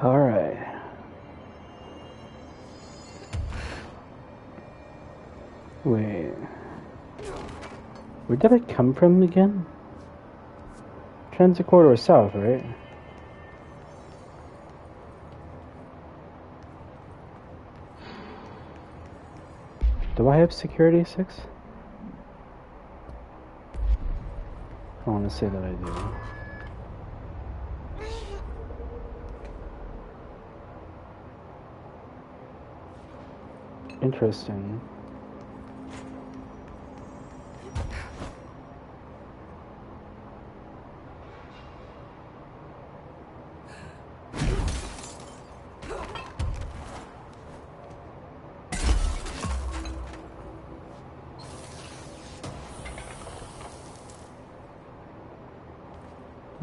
Alright. Wait. Where did I come from again? Transit corridor south, right? Do I have security 6? I want to say that I do. Interesting.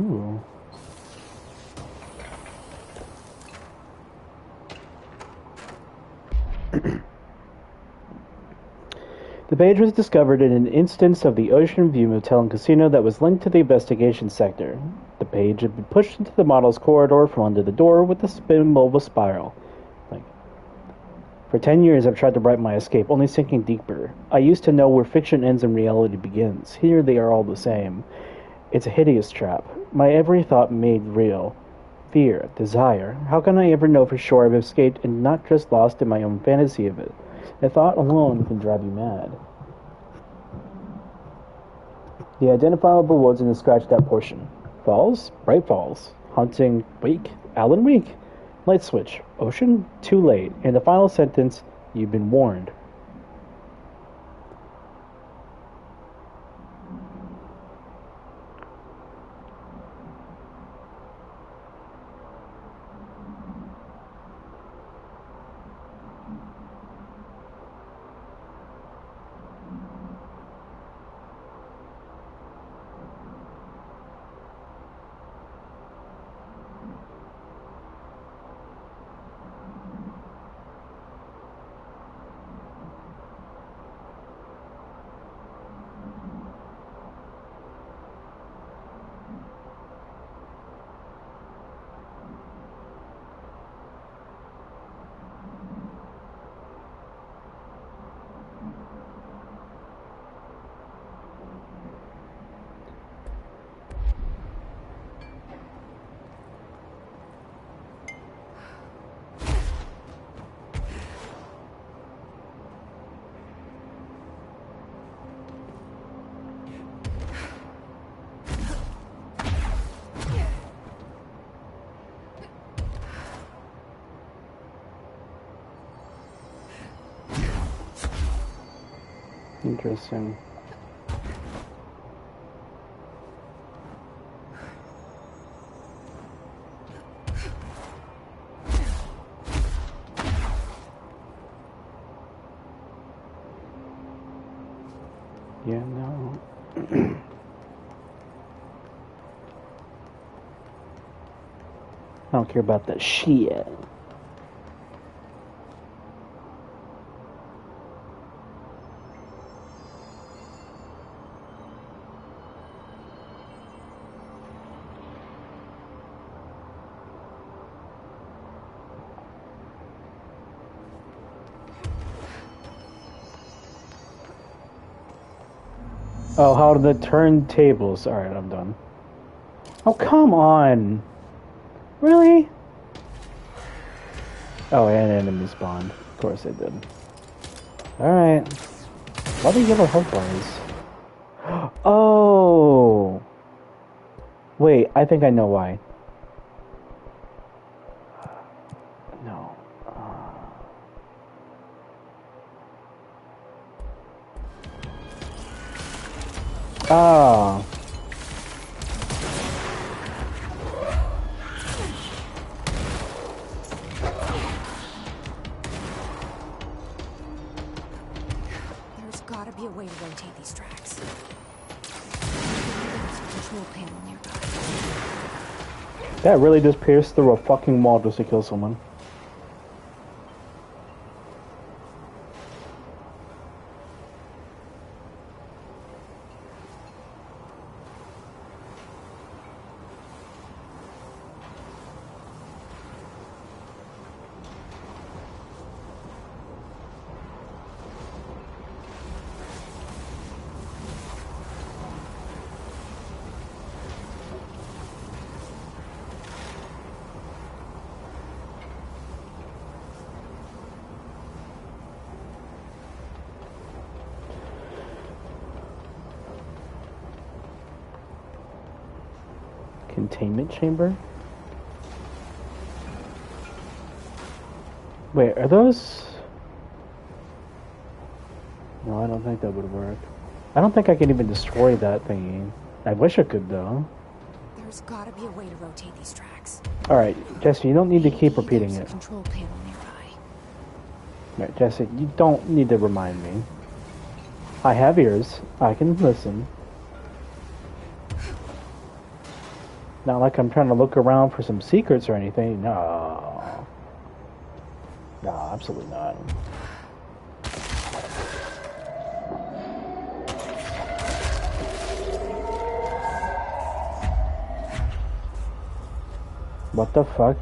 Ooh. The page was discovered in an instance of the Ocean View Motel and Casino that was linked to the investigation sector. The page had been pushed into the model's corridor from under the door with a spin-mobile spiral. For 10 years I've tried to write my escape, only sinking deeper. I used to know where fiction ends and reality begins. Here they are all the same. It's a hideous trap. My every thought made real. Fear, desire. How can I ever know for sure I've escaped and not just lost in my own fantasy of it? A thought alone can drive you mad. The identifiable words in the scratched-out portion. Falls? Bright Falls. Haunting Week? Alan Week. Light switch. Ocean? Too late. And the final sentence, you've been warned. Interesting. Yeah, no. I don't care about that shit. Oh, how the turntables. Alright, I'm done. Oh, come on! Really? Oh, and enemy spawned. Of course they did. Alright. Why do yellow health bars? Oh! Wait, I think I know why. No. Ah. There's gotta be a way to rotate these tracks. Control panel nearby. That really just pierced through a fucking wall just to kill someone. containment chamber? Wait, are those... No, I don't think that would work. I don't think I can even destroy that thingy. I wish I could, though. There's gotta be a way to rotate these tracks. Alright, Jesse, you don't need to keep repeating There's it. a control panel nearby. Right, Jesse, you don't need to remind me. I have ears. I can listen. Not like I'm trying to look around for some secrets or anything. No. No, absolutely not. What the fuck?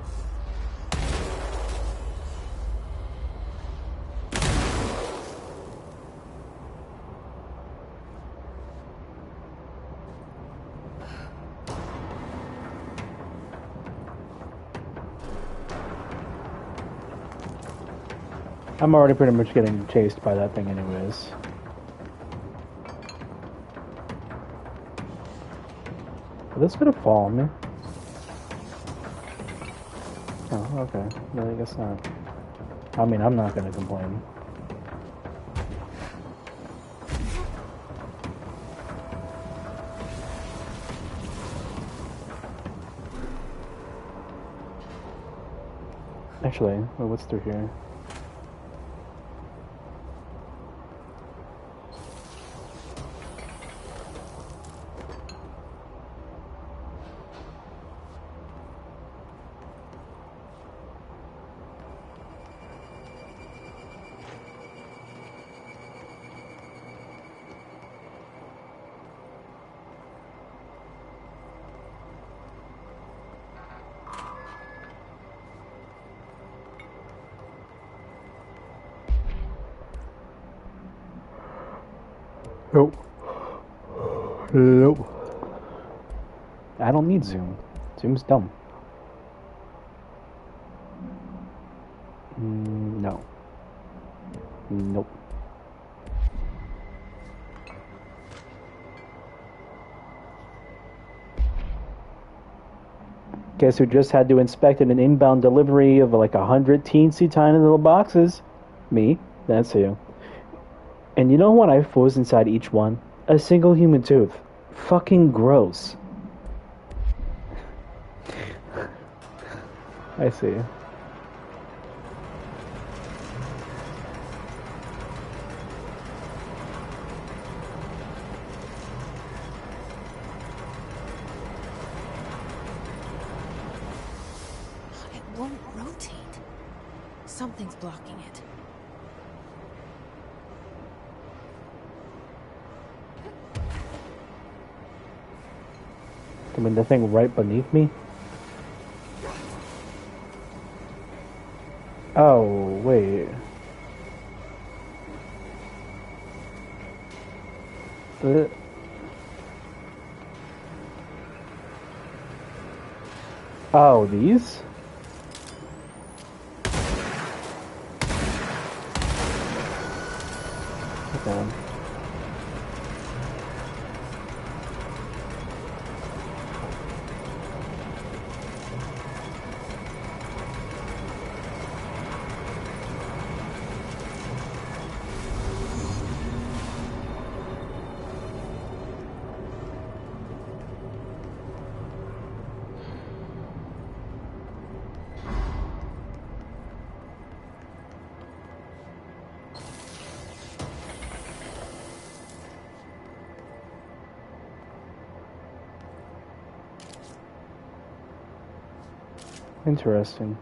I'm already pretty much getting chased by that thing anyways. Is this gonna fall on me? Oh, okay. No, I guess not. I mean, I'm not gonna complain. Actually, well, what's through here? Nope. Nope. I don't need Zoom. Zoom's dumb. No. Nope. Guess who just had to inspect an inbound delivery of like 100 teensy tiny little boxes? Me. That's who. And you know what I was inside each one? A single human tooth. Fucking gross. I see. It won't rotate. Something's blocking it. I mean, the thing right beneath me? Oh, wait. Oh, these? Okay. Interesting.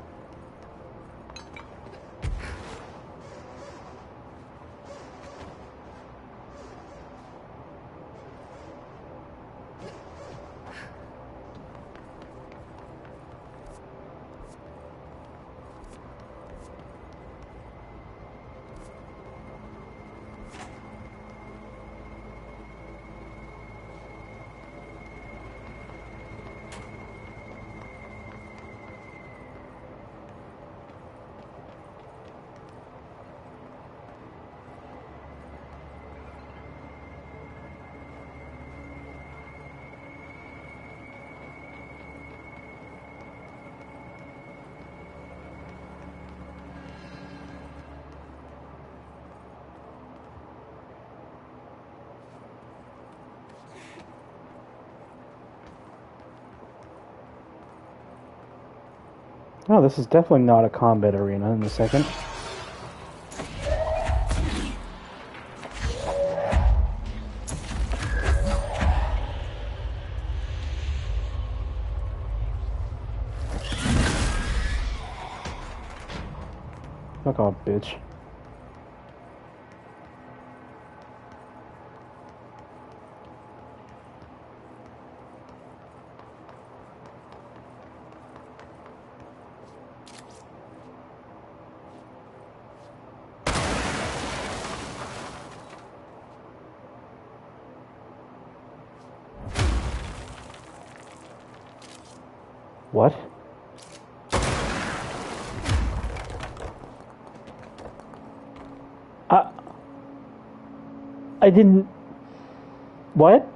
Oh, this is definitely not a combat arena in a second. Fuck off, bitch. What? I didn't... What?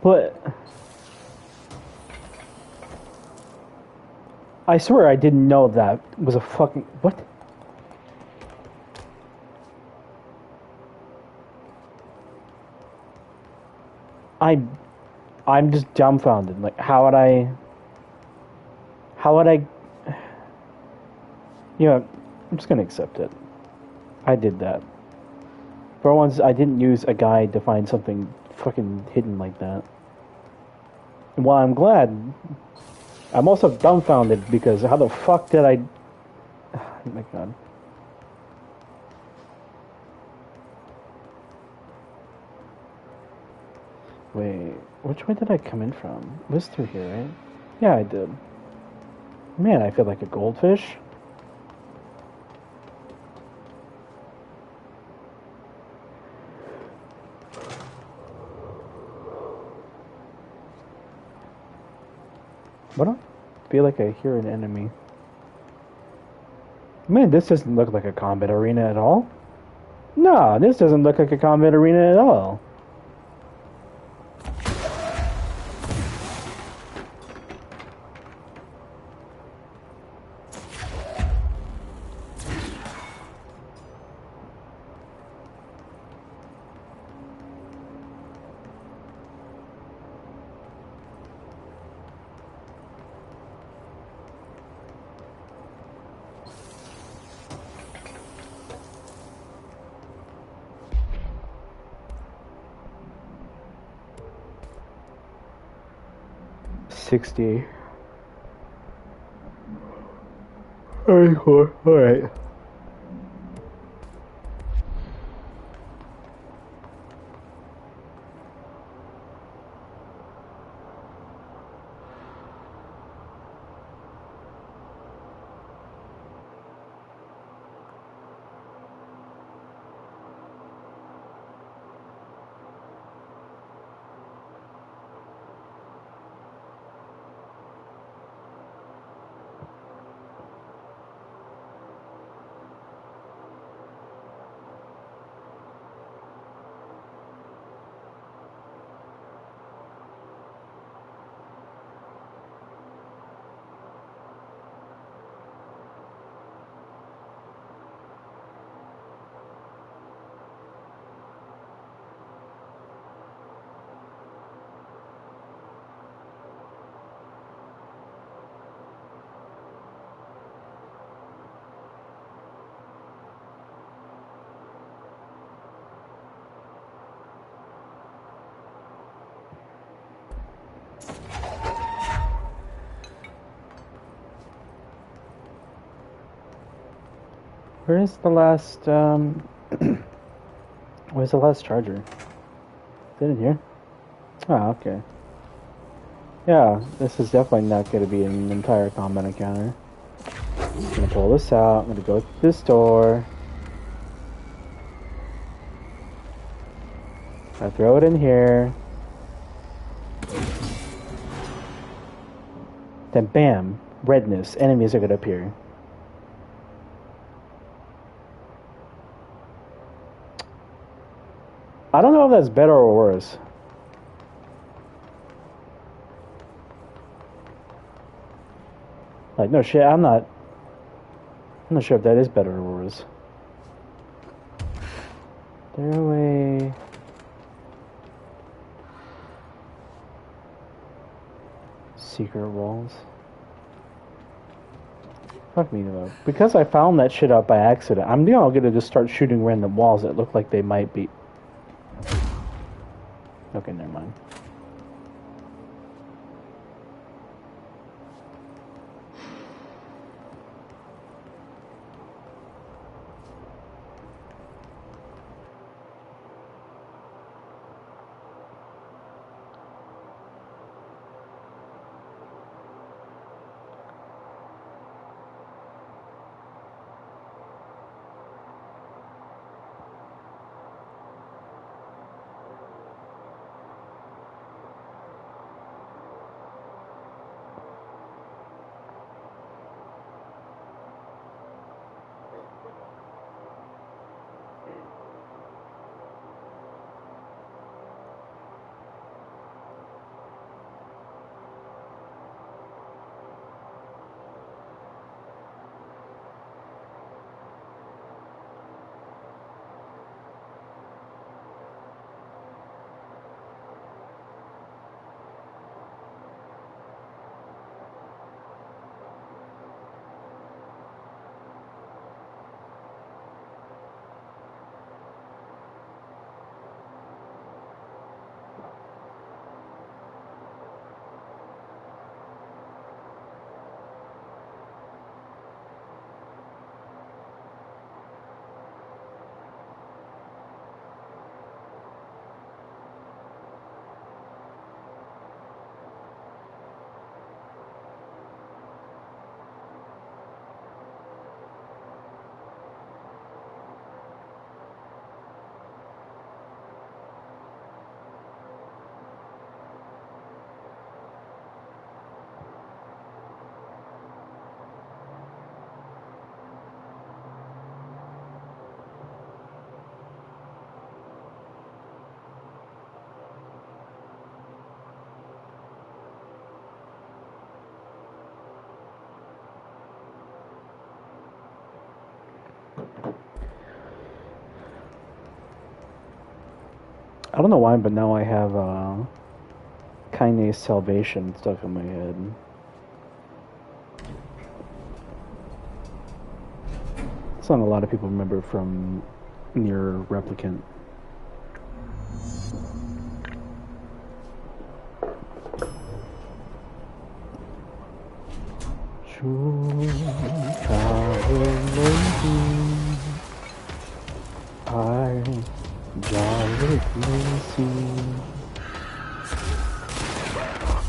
But... I swear I didn't know that was a fucking... What? I'm just dumbfounded. Like, how would I... You know, I'm just gonna accept it. I did that. For once, I didn't use a guide to find something fucking hidden like that. And while I'm glad, I'm also dumbfounded because how the fuck did I... Oh my god. Wait, which way did I come in from? It was through here, right? Yeah, I did. Man, I feel like a goldfish. What? I feel like I hear an enemy. Man, this doesn't look like a combat arena at all. No, this doesn't look like a combat arena at all. $60. Alright, cool. Alright. Where's the last, where's the last charger? Is it in here? Oh, okay. Yeah, this is definitely not going to be an entire combat encounter. I'm going to pull this out, I'm going to go through this door. I throw it in here. Then bam, redness, enemies are going to appear. I don't know if that's better or worse. Like, no shit, I'm not sure if that is better or worse. Stairway. Secret walls. Fuck me though. Because I found that shit out by accident, I'm gonna just start shooting random walls that look like they might be. Okay, never mind. I don't know why, but now I have Kinase Salvation stuck in my head. Song a lot of people remember from Nier Replicant.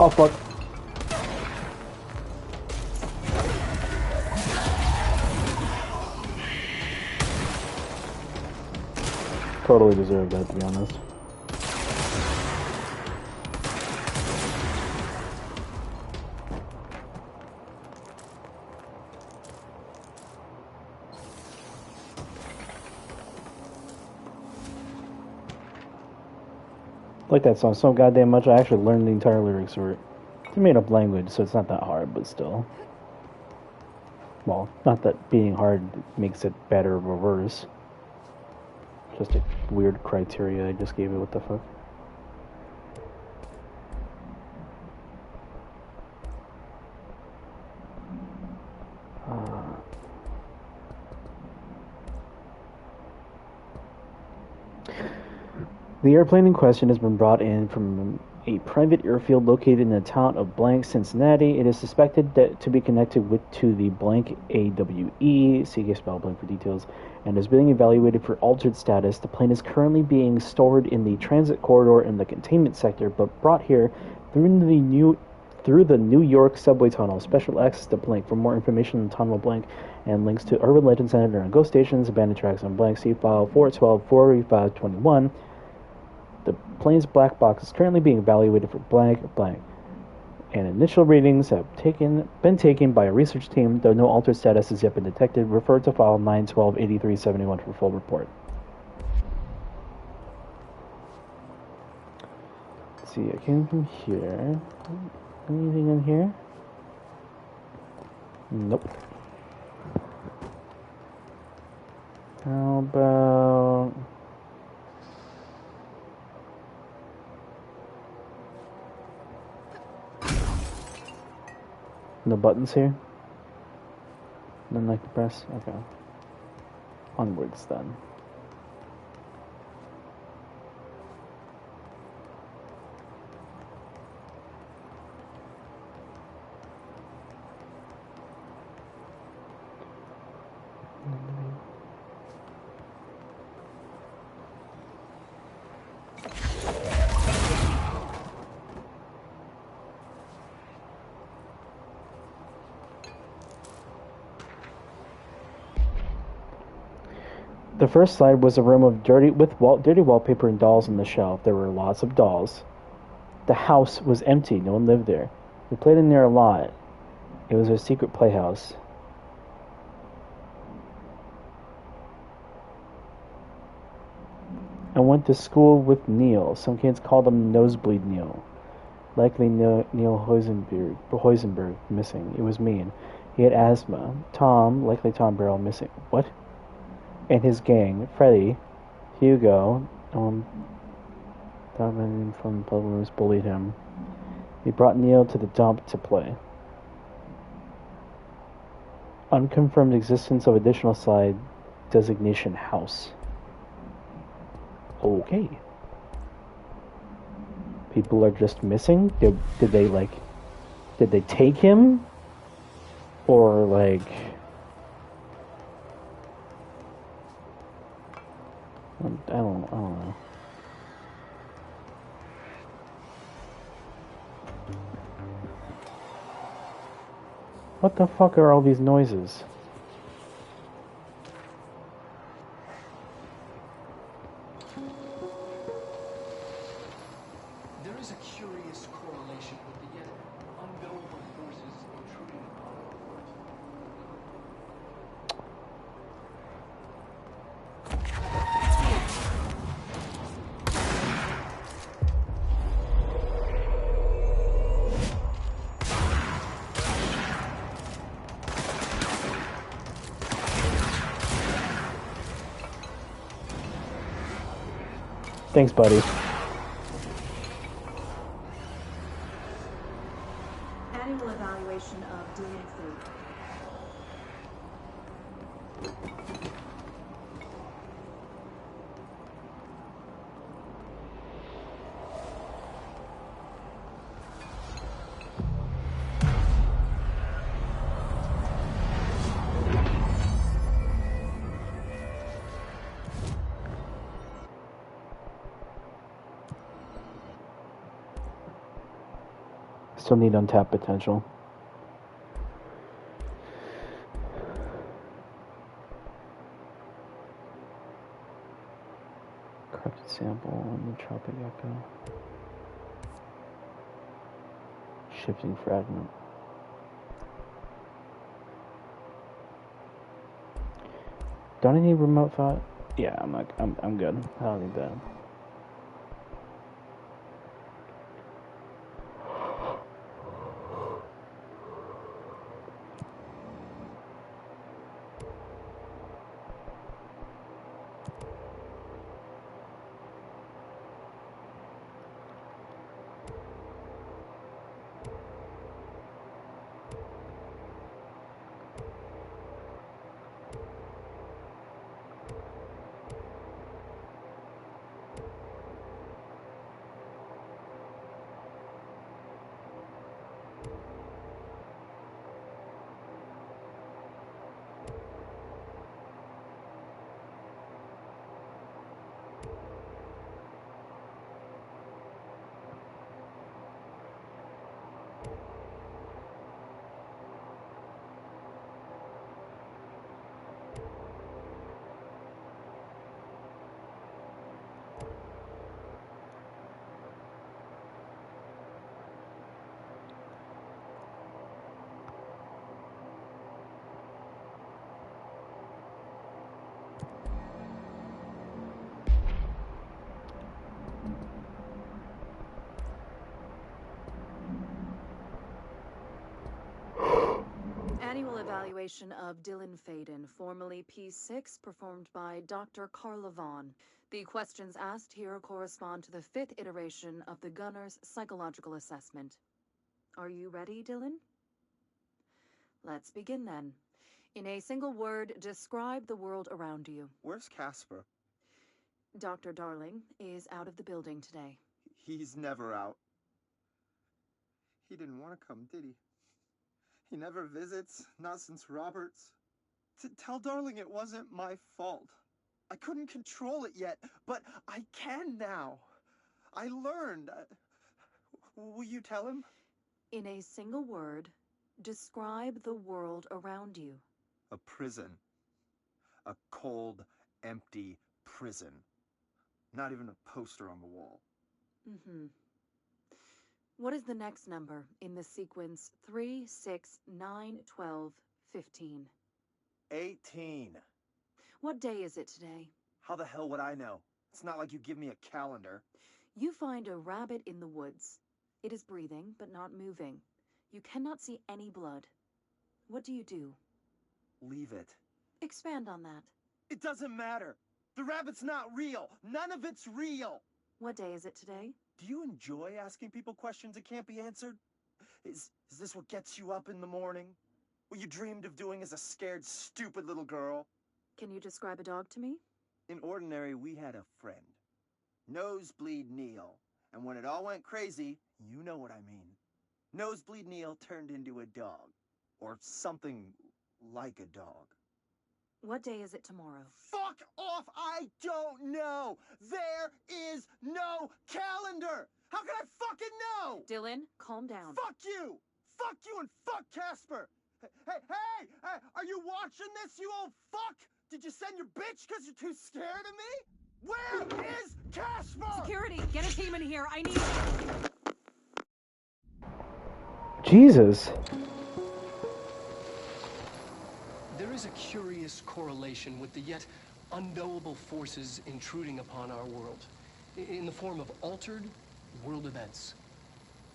Oh fuck. Totally deserved that, to be honest. Like that song so goddamn much, I actually learned the entire lyrics for it. It's a made up language, so it's not that hard, but still. Well, not that being hard makes it better or worse. Just a weird criteria I just gave it, what the fuck. The airplane in question has been brought in from a private airfield located in the town of Blank, Cincinnati. It is suspected to be connected to the Blank AWE, see spell blank for details, and is being evaluated for altered status. The plane is currently being stored in the transit corridor in the containment sector, but brought here through the New York subway tunnel. Special access to Blank. For more information on Tunnel Blank and links to Urban Legend Center and Ghost Stations, abandoned tracks on Blank, see file 412-48521. The plane's black box is currently being evaluated for blank, and initial readings have been taken by a research team, though no altered status has yet been detected. Refer to file 912-8371 for full report. Let's see, I came from here. Anything in here? Nope. How about... No buttons here? None I can press? Okay. Onwards then. The first slide was a room of dirty wallpaper and dolls on the shelf. There were lots of dolls. The house was empty. No one lived there. We played in there a lot. It was our secret playhouse. I went to school with Neil. Some kids called him Nosebleed Neil. Likely Neil Hoisenberg, missing. It was mean. He had asthma. Tom, likely Tom Barrel, missing. What? And his gang. Freddy, Hugo, Donovan from Puzzle Rooms bullied him. He brought Neil to the dump to play. Unconfirmed existence of additional slide designation house. Okay. People are just missing? Did they take him? Or like... I don't know. What the fuck are all these noises? There is a curious correlation with the yet unknowable forces intruding upon our world. Thanks, buddy. Annual evaluation of Dylan Food. Still need untapped potential. Corrupted sample on the Tropic Echo. Shifting fragment. Don't I need remote thought? Yeah, I'm good. I don't need that. Annual evaluation of Dylan Faden, formerly P6, performed by Dr. Carla Vaughn. The questions asked here correspond to the 5th iteration of the Gunner's psychological assessment. Are you ready, Dylan? Let's begin then. In a single word, describe the world around you. Where's Casper? Dr. Darling is out of the building today. He's never out. He didn't want to come, did he? He never visits, not since Roberts. Tell Darling it wasn't my fault. I couldn't control it yet, but I can now. I learned. Will you tell him? In a single word, describe the world around you. A prison. A cold, empty prison. Not even a poster on the wall. Mm-hmm. What is the next number in the sequence 3, 6, 9, 12, 15? 18. What day is it today? How the hell would I know? It's not like you give me a calendar. You find a rabbit in the woods. It is breathing, but not moving. You cannot see any blood. What do you do? Leave it. Expand on that. It doesn't matter. The rabbit's not real. None of it's real. What day is it today? Do you enjoy asking people questions that can't be answered? Is this what gets you up in the morning? What you dreamed of doing as a scared, stupid little girl? Can you describe a dog to me? In Ordinary, we had a friend. Nosebleed Neil. And when it all went crazy, you know what I mean. Nosebleed Neil turned into a dog. Or something like a dog. What day is it tomorrow? Fuck off! I don't know! There is no calendar! How can I fucking know? Dylan, calm down. Fuck you! Fuck you and fuck Casper! Hey! Are you watching this, you old fuck? Did you send your bitch because you're too scared of me? Where is Casper? Security, get a team in here. I need... Jesus. There is a curious correlation with the yet unknowable forces intruding upon our world, in the form of altered world events.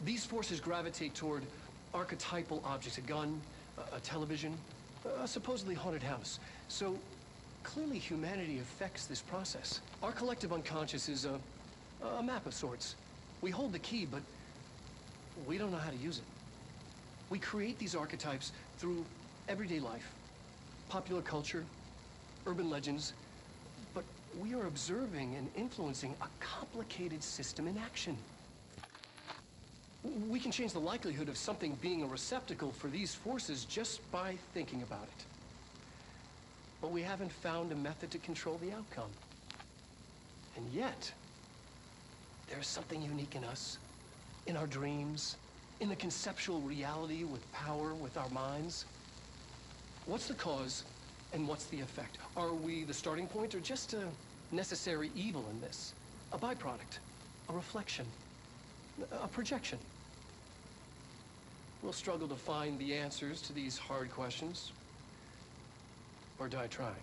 These forces gravitate toward archetypal objects, a gun, a television, a supposedly haunted house. So clearly humanity affects this process. Our collective unconscious is a map of sorts. We hold the key, but we don't know how to use it. We create these archetypes through everyday life, popular culture, urban legends, but we are observing and influencing a complicated system in action. We can change the likelihood of something being a receptacle for these forces just by thinking about it. But we haven't found a method to control the outcome. And yet, there's something unique in us, in our dreams, in the conceptual reality with power, with our minds. What's the cause and what's the effect? Are we the starting point or just a necessary evil in this? A byproduct, a reflection, a projection? We'll struggle to find the answers to these hard questions, or die trying.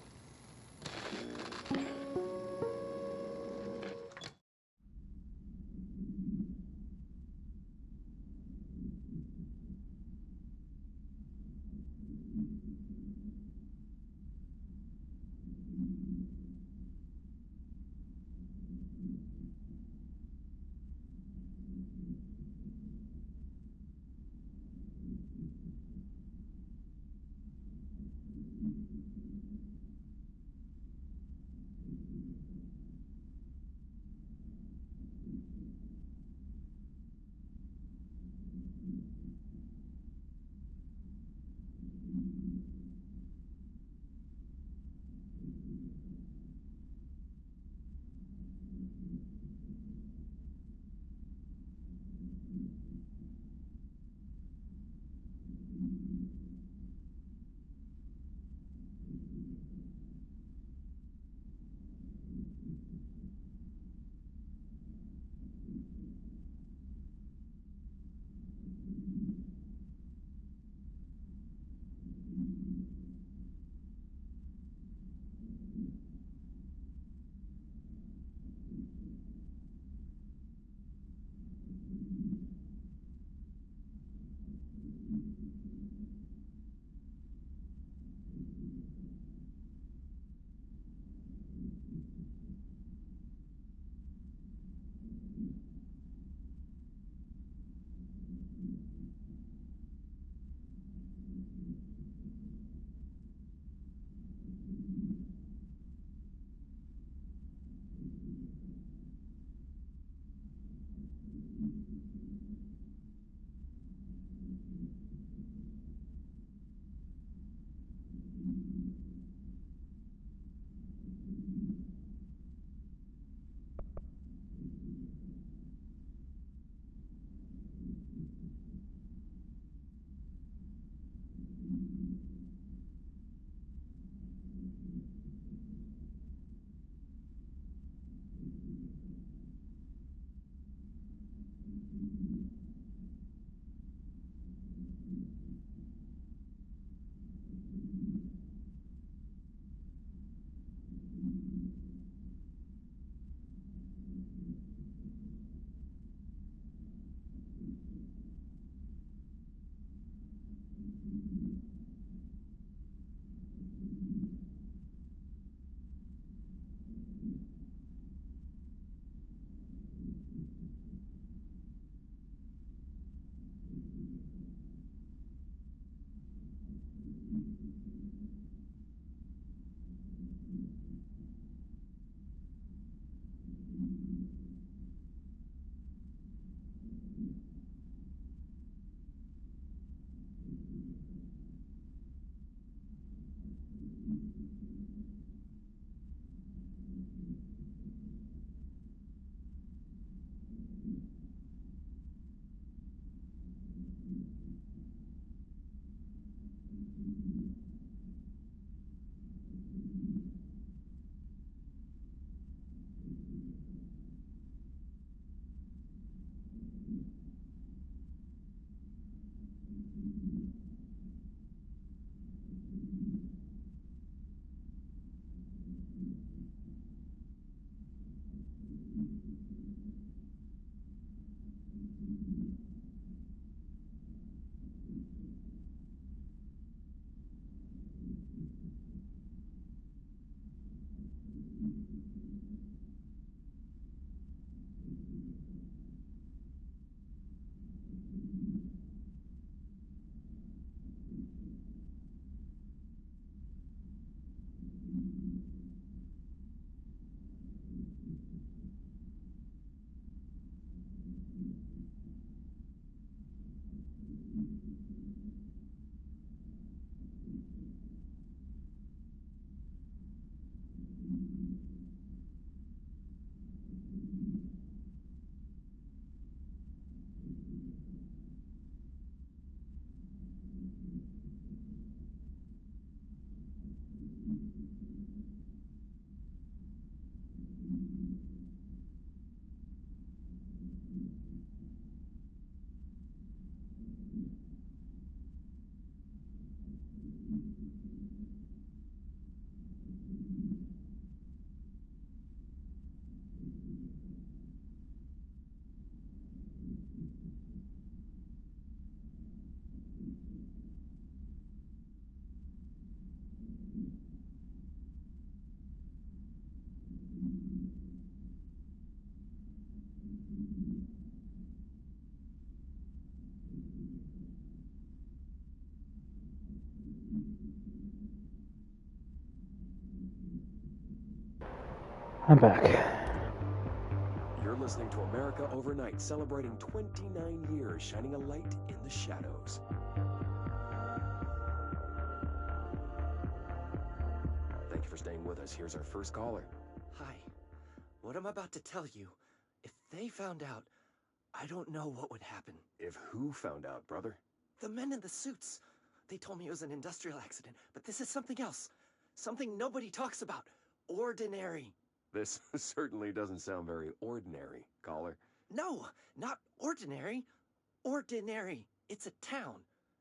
I'm back. You're listening to America Overnight, celebrating 29 years, shining a light in the shadows. Thank you for staying with us. Here's our first caller. Hi. What I'm about to tell you, if they found out, I don't know what would happen. If who found out, brother? The men in the suits. They told me it was an industrial accident, but this is something else. Something nobody talks about. Ordinary. This certainly doesn't sound very ordinary, caller. No, not ordinary. Ordinary. It's a town.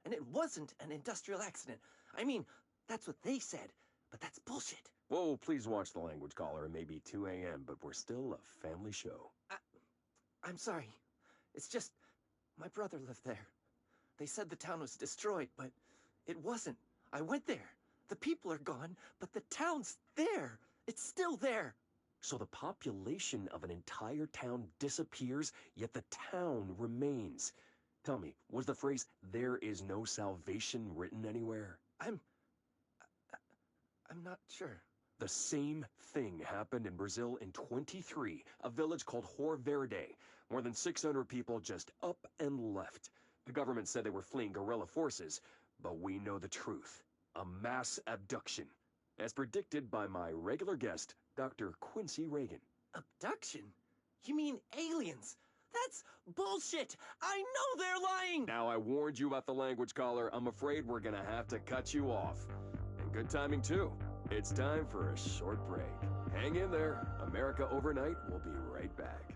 And it wasn't an industrial accident. I mean, that's what they said, but that's bullshit. Whoa, please watch the language, caller. It may be 2 a.m., but we're still a family show. I'm sorry. It's just, my brother lived there. They said the town was destroyed, but it wasn't. I went there. The people are gone, but the town's there. It's still there. So the population of an entire town disappears, yet the town remains. Tell me, was the phrase, "there is no salvation," written anywhere? I'm not sure. The same thing happened in Brazil in 23, a village called Hor Verde. More than 600 people just up and left. The government said they were fleeing guerrilla forces, but we know the truth. A mass abduction, as predicted by my regular guest, Dr. Quincy Reagan. Abduction? You mean aliens? That's bullshit! I know they're lying! Now, I warned you about the language, caller. I'm afraid we're gonna have to cut you off. And good timing, too. It's time for a short break. Hang in there. America Overnight will be right back.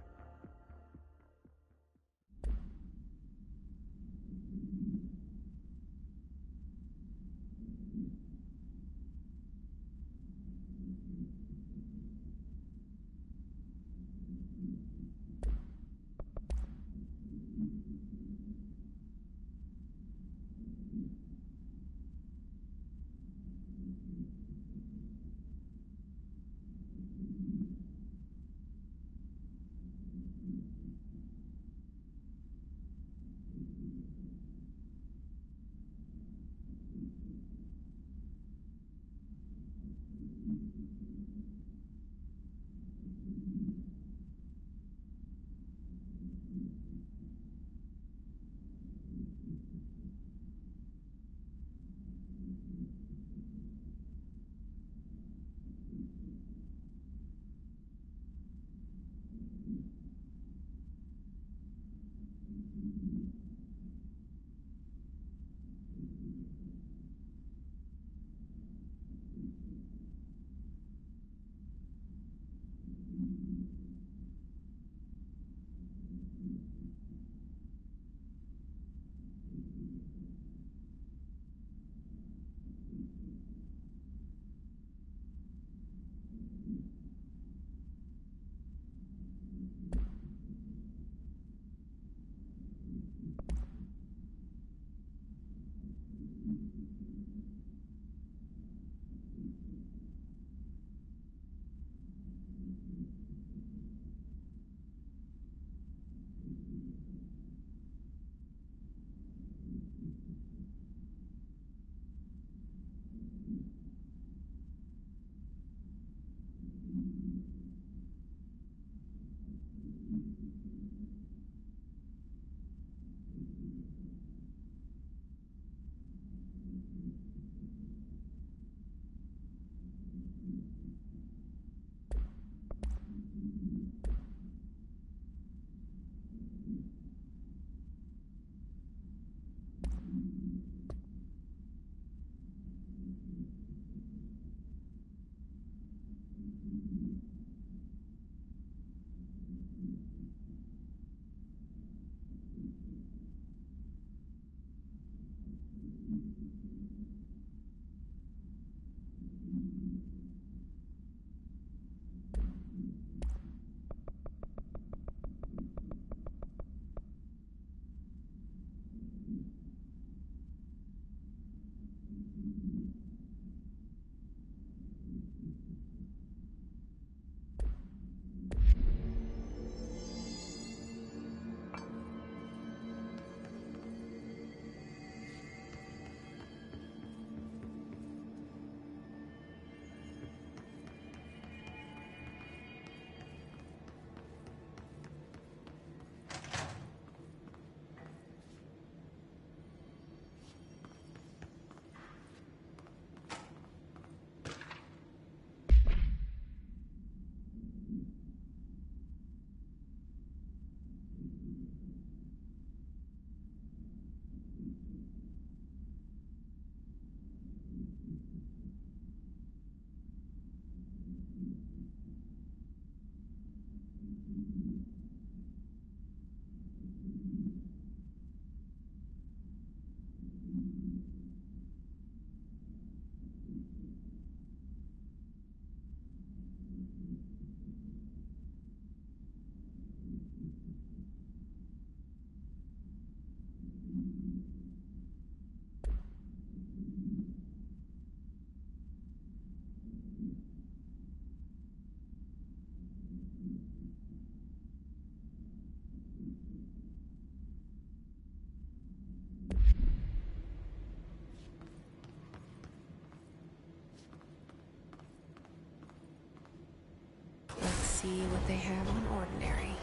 see what they have on Ordinary.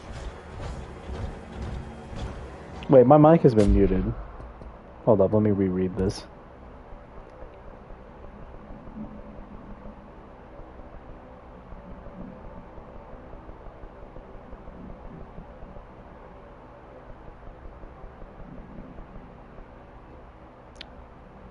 Wait, my mic has been muted. Hold up, let me reread this.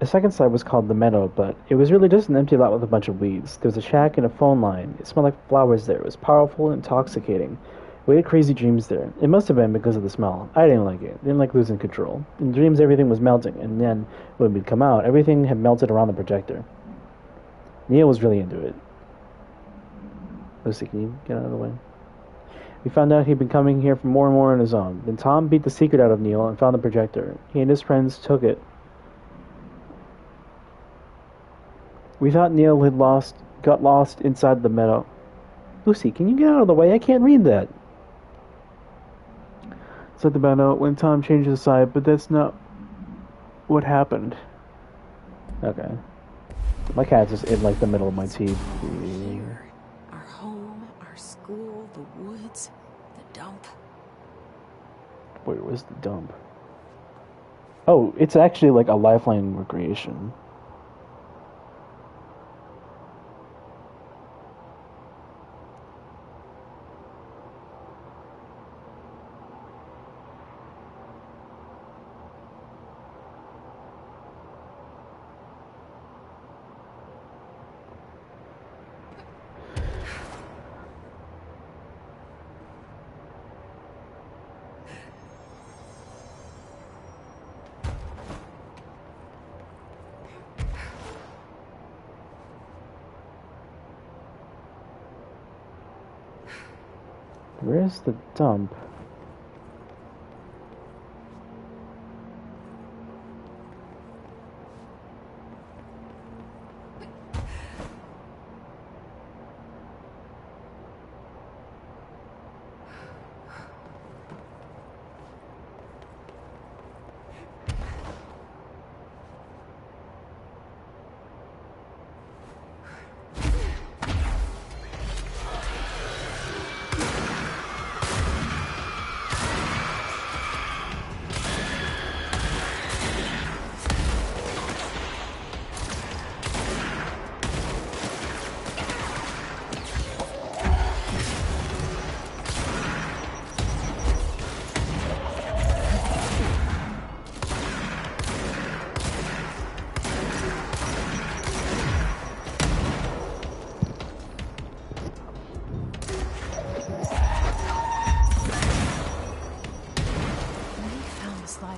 The second site was called The Meadow, but it was really just an empty lot with a bunch of weeds. There was a shack and a phone line. It smelled like flowers there. It was powerful and intoxicating. We had crazy dreams there. It must have been because of the smell. I didn't like it. Didn't like losing control. In dreams, everything was melting, and then, when we'd come out, everything had melted around the projector. Neil was really into it. Lucy, can you get out of the way? We found out he'd been coming here for more and more on his own. Then Tom beat the secret out of Neil and found the projector. He and his friends took it. We thought Neil had got lost inside the meadow. Lucy, can you get out of the way? I can't read that. Said the meadow when Tom changed his side, but that's not what happened. Okay. My cat's just in like the middle of my teeth. Here. Our home, our school, the woods, the dump. Where was the dump? Oh, it's actually like a lifeline recreation. Where's the dump?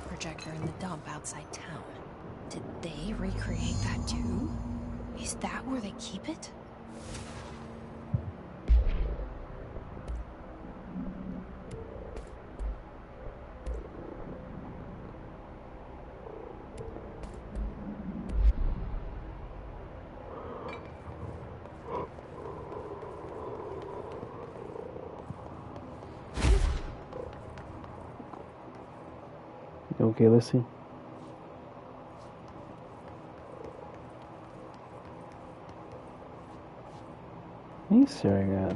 Projector in the dump outside town. Did they recreate that too? Is that where they keep it? Okay, let's see. What are you staring at?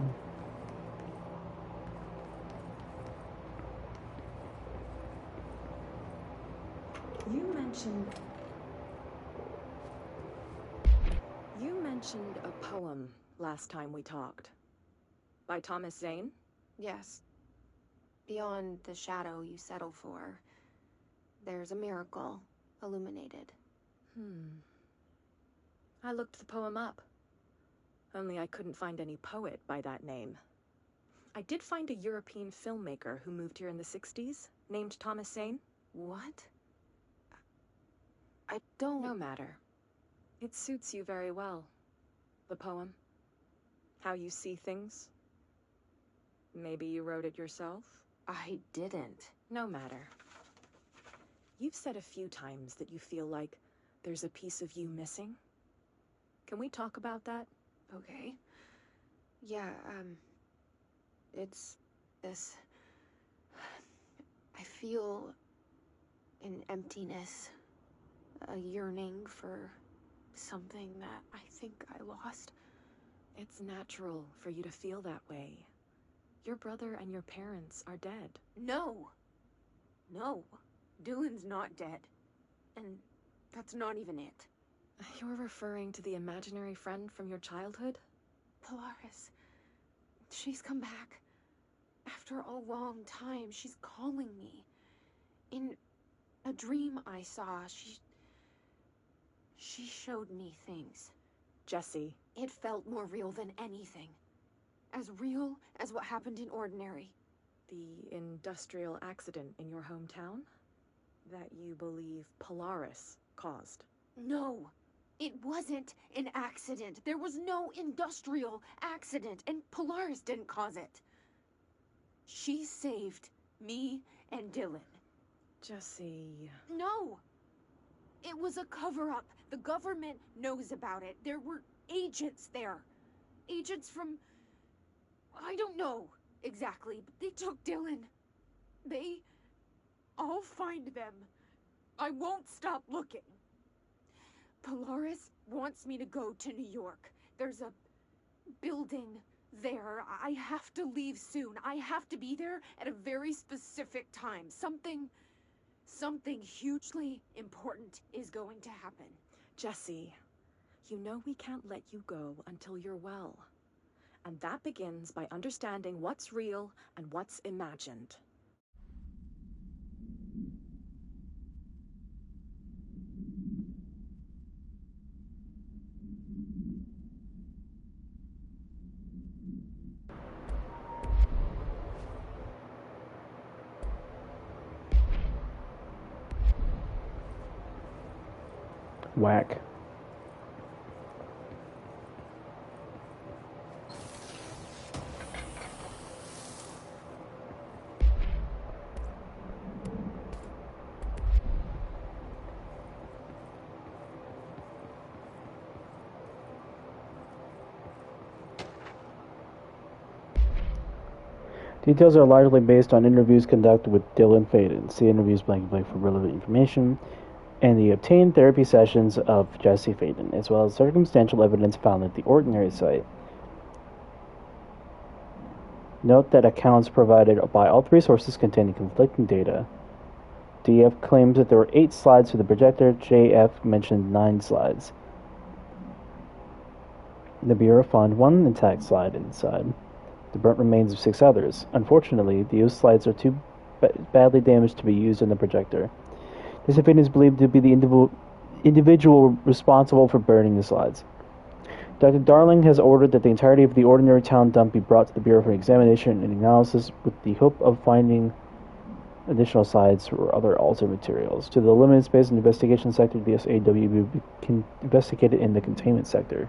You mentioned a poem last time we talked. By Thomas Zane? Yes. Beyond the shadow you settle for, there's a miracle illuminated. I looked the poem up. Only I couldn't find any poet by that name. I did find a European filmmaker who moved here in the 60s, named Thomas Zane. What? I don't... No matter. It suits you very well. The poem. How you see things. Maybe you wrote it yourself? I didn't. No matter. You've said a few times that you feel like there's a piece of you missing. Can we talk about that? Okay. Yeah, it's this... I feel an emptiness, a yearning for something that I think I lost. It's natural for you to feel that way. Your brother and your parents are dead. No. No. Dylan's not dead. And that's not even it. You're referring to the imaginary friend from your childhood? Polaris. She's come back. After a long time, she's calling me. In a dream I saw, she showed me things. Jesse. It felt more real than anything. As real as what happened in Ordinary. The industrial accident in your hometown? That you believe Polaris caused? No. It wasn't an accident. There was no industrial accident, and Polaris didn't cause it. She saved me and Dylan. Jesse... No! It was a cover-up. The government knows about it. There were agents there. Agents from... I don't know exactly, but they took Dylan. I'll find them. I won't stop looking. Polaris wants me to go to New York. There's a building there. I have to leave soon. I have to be there at a very specific time. Something hugely important is going to happen. Jesse, you know we can't let you go until you're well. And that begins by understanding what's real and what's imagined. Whack. Details are largely based on interviews conducted with Dylan Faden. See interviews blank for relevant information, and the obtained therapy sessions of Jesse Faden, as well as circumstantial evidence found at the Ordinary site. Note that accounts provided by all three sources contain conflicting data. DF claims that there were 8 slides for the projector. JF mentioned 9 slides. The Bureau found 1 intact slide inside. The burnt remains of 6 others. Unfortunately, the used slides are too badly damaged to be used in the projector. This event is believed to be the individual responsible for burning the slides. Dr. Darling has ordered that the entirety of the Ordinary Town dump be brought to the Bureau for examination and analysis with the hope of finding additional slides or other altered materials. To the limited space and investigation sector, the SAW will be investigated in the containment sector.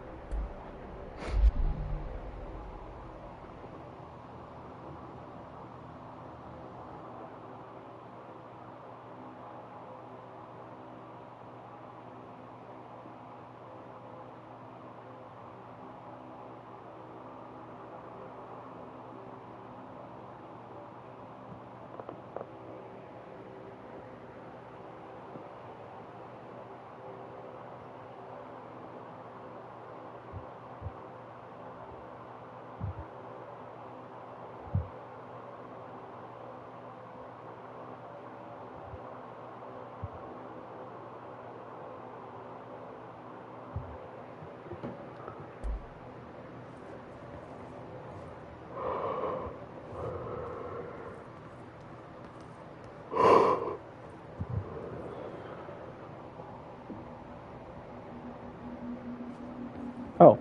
Oh.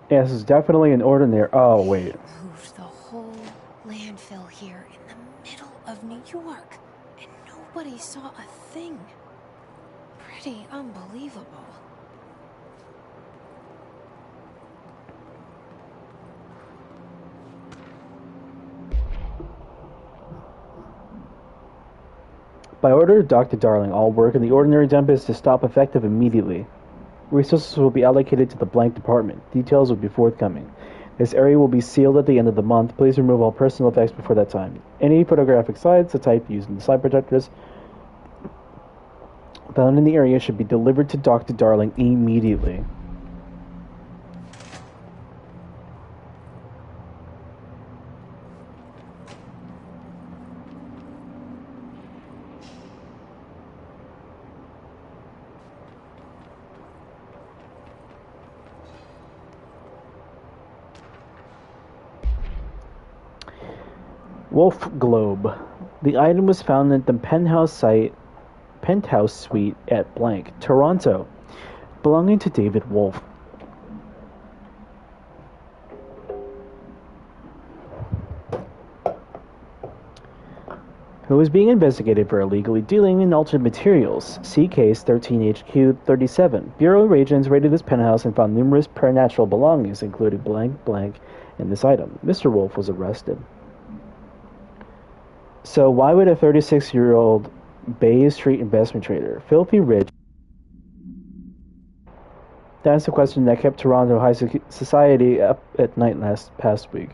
Yeah, this is definitely an Ordinary. Oh, wait. Moved the whole landfill here in the middle of New York, and nobody saw a thing. Pretty unbelievable. By order of Dr. Darling, all work in the ordinary dump is to stop effective immediately. Resources will be allocated to the blank department. Details will be forthcoming. This area will be sealed at the end of the month. Please remove all personal effects before that time. Any photographic slides, the type used in the slide projectors found in the area should be delivered to Dr. Darling immediately. Wolf Globe. The item was found at the penthouse suite at blank, Toronto, belonging to David Wolf. Who is being investigated for illegally dealing in altered materials. See case 13HQ37. Bureau agents raided this penthouse and found numerous preternatural belongings, including blank blank in this item. Mr. Wolf was arrested. So why would a 36-year-old Bay Street investment trader, filthy rich? That's the question that kept Toronto high society up at night past week.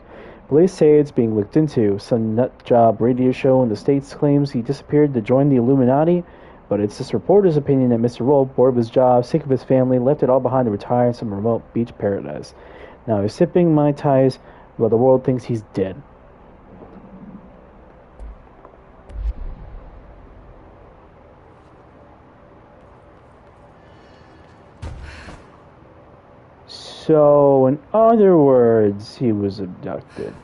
Police say it's being looked into. Some nutjob radio show in the States claims he disappeared to join the Illuminati, but it's this reporter's opinion that Mr. Wolf, bored of his job, sick of his family, left it all behind to retire in some remote beach paradise. Now he's sipping Mai Tais while the world thinks he's dead. So, in other words, he was abducted.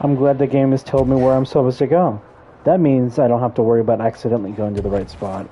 I'm glad the game has told me where I'm supposed to go. That means I don't have to worry about accidentally going to the right spot.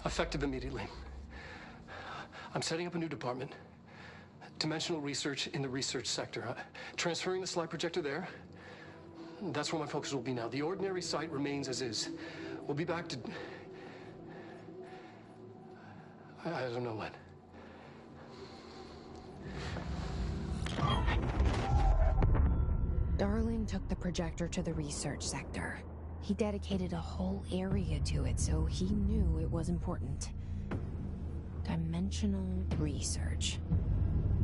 Effective immediately. I'm setting up a new department. Dimensional research in the research sector. Transferring the slide projector there. That's where my focus will be now. The ordinary site remains as is. We'll be back to... I don't know when. Darling took the projector to the research sector. He dedicated a whole area to it, so he knew it was important. Dimensional research.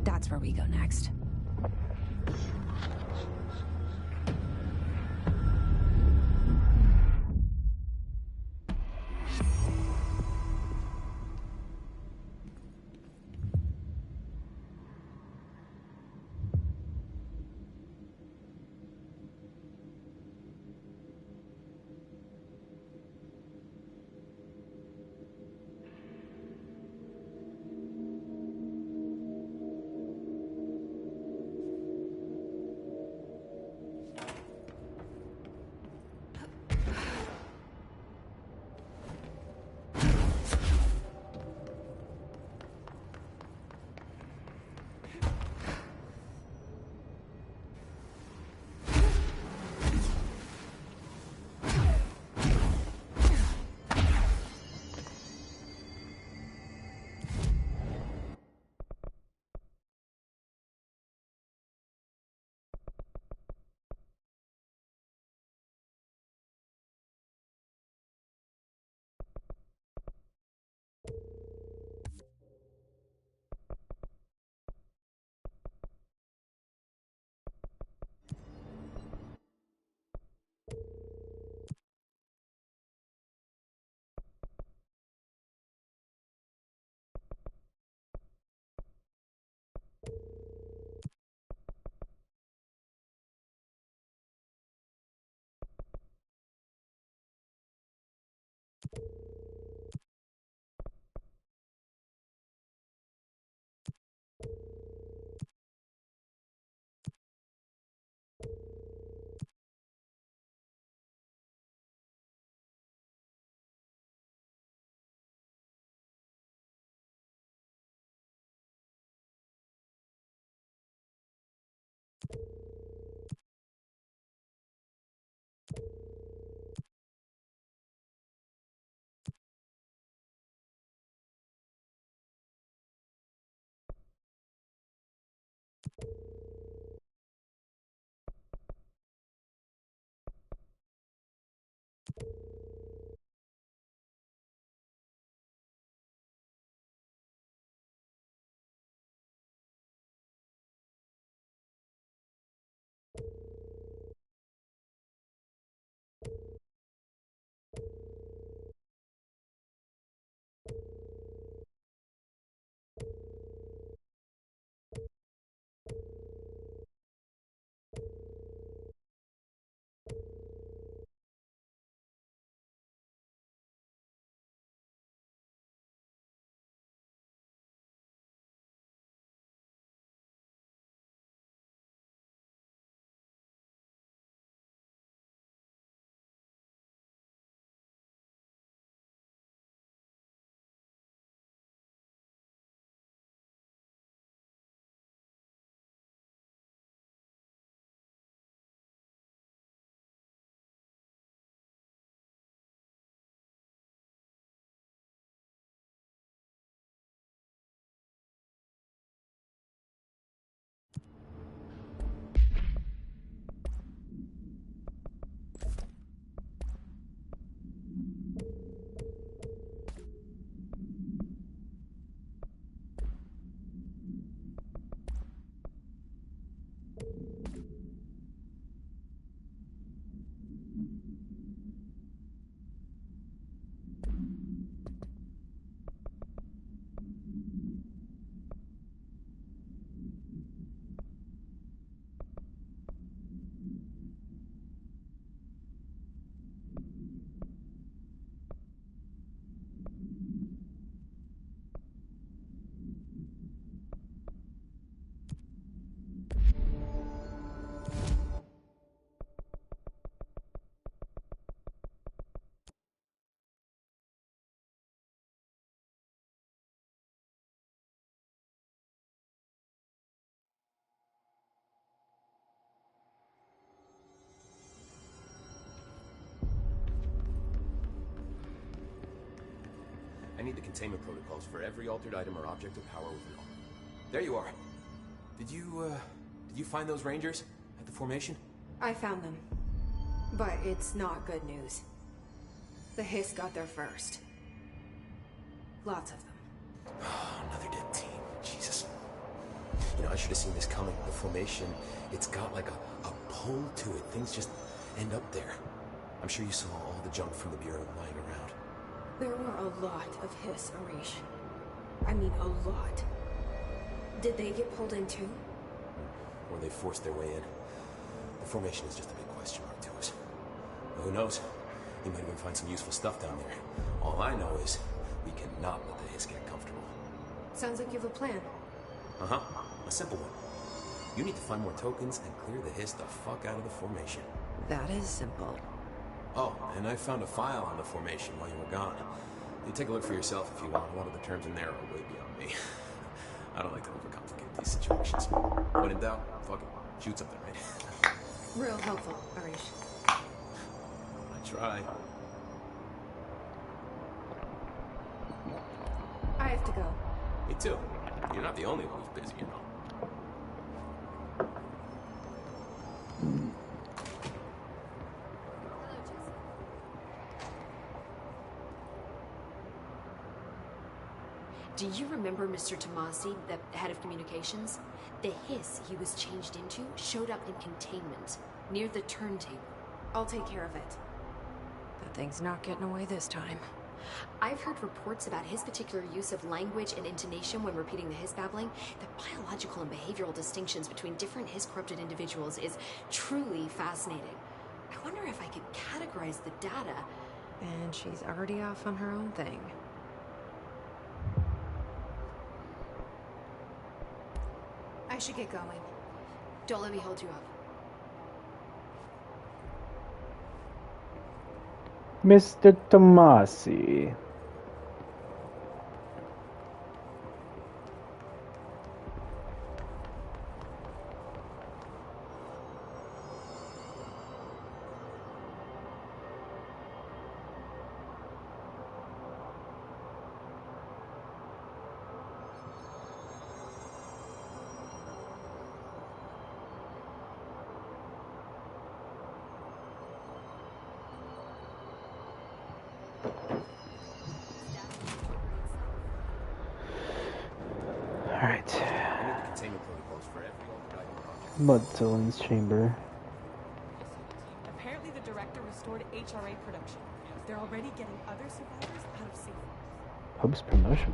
That's where we go next. I need the containment protocols for every altered item or object of power within Ark. There you are. Did you find those Rangers at the formation? I found them. But it's not good news. The Hiss got there first. Lots of them. Another dead team. Jesus. You know, I should have seen this coming. The formation, it's got like a pull to it. Things just end up there. I'm sure you saw all the junk from the Bureau lying around. There were a lot of Hiss, Arish. I mean, a lot. Did they get pulled in too? Or they forced their way in. The formation is just a big question mark to us. But who knows? We might even find some useful stuff down there. All I know is we cannot let the Hiss get comfortable. Sounds like you have a plan. Uh-huh. A simple one. You need to find more tokens and clear the Hiss the fuck out of the formation. That is simple. Oh, and I found a file on the formation while you were gone. You take a look for yourself if you want. A lot of the terms in there are way beyond me. I don't like to overcomplicate these situations. When in doubt, fuck it. Shoot something, right? Real helpful, Arish. I try. I have to go. Me too. You're not the only one who's busy, you know. Do you remember Mr. Tomasi, the head of communications? The Hiss he was changed into showed up in containment, near the turntable. I'll take care of it. That thing's not getting away this time. I've heard reports about his particular use of language and intonation when repeating the Hiss babbling. The biological and behavioral distinctions between different Hiss-corrupted individuals is truly fascinating. I wonder if I could categorize the data. And she's already off on her own thing. I should get going. Don't let me hold you up. Mr. Tomasi. Alright. I need the containment protocols for every altered item or object. Mudzolin's chamber. Apparently the director restored HRA production. They're already getting other survivors out of safety. Pope's promotion.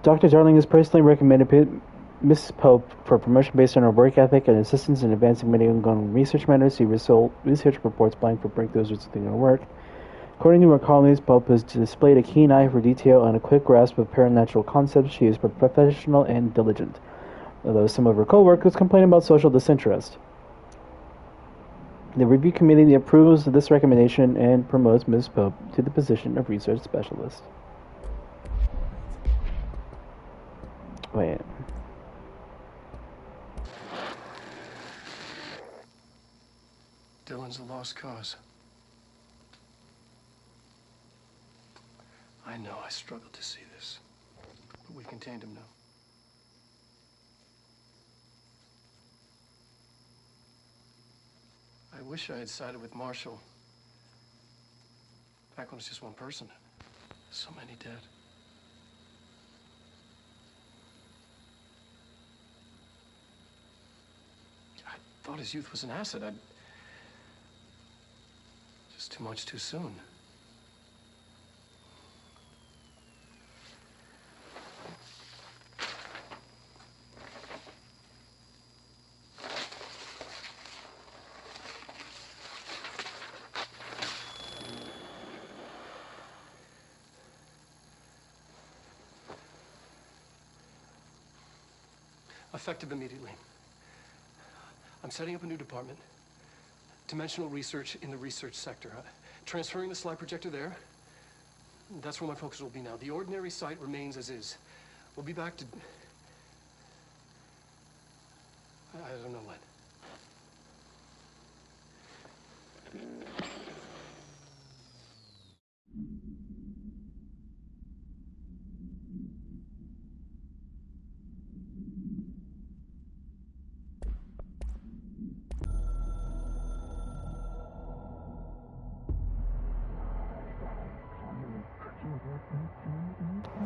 Dr. Darling has personally recommended Mrs. Pope for promotion based on her work ethic and assistance in advancing many ongoing research matters. See research reports applying for breakthroughs resulting in her work. According to her colleagues, Pope has displayed a keen eye for detail and a quick grasp of paranatural concepts. She is professional and diligent, although some of her co-workers complain about social disinterest. The review committee approves of this recommendation and promotes Ms. Pope to the position of research specialist. Wait. Dylan's a lost cause. I know I struggled to see this, but we've contained him now. I wish I had sided with Marshall. Back when it was just one person. So many dead. I thought his youth was an asset. Just too much too soon. Effective immediately. I'm setting up a new department. Dimensional research in the research sector. Transferring the slide projector there. That's where my focus will be now. The ordinary site remains as is. We'll be back to... I don't know when.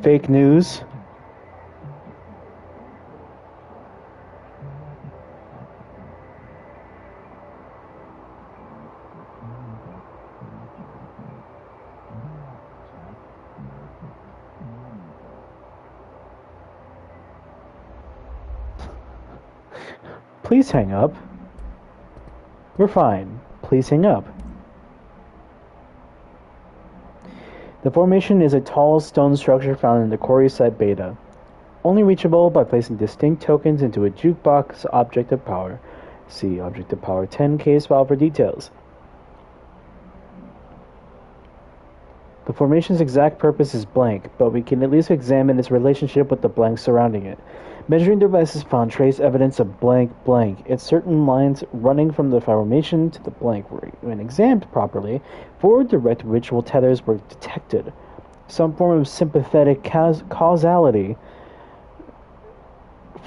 fake news. Please hang up. We're fine. Please hang up. The formation is a tall stone structure found in the Cori Site Beta, only reachable by placing distinct tokens into a jukebox object of power. See Object of Power 10 case file for details. The formation's exact purpose is blank, but we can at least examine its relationship with the blank surrounding it. Measuring devices found trace evidence of blank blank at certain lines running from the formation to the blank. When examined properly, 4 direct ritual tethers were detected. Some form of sympathetic causality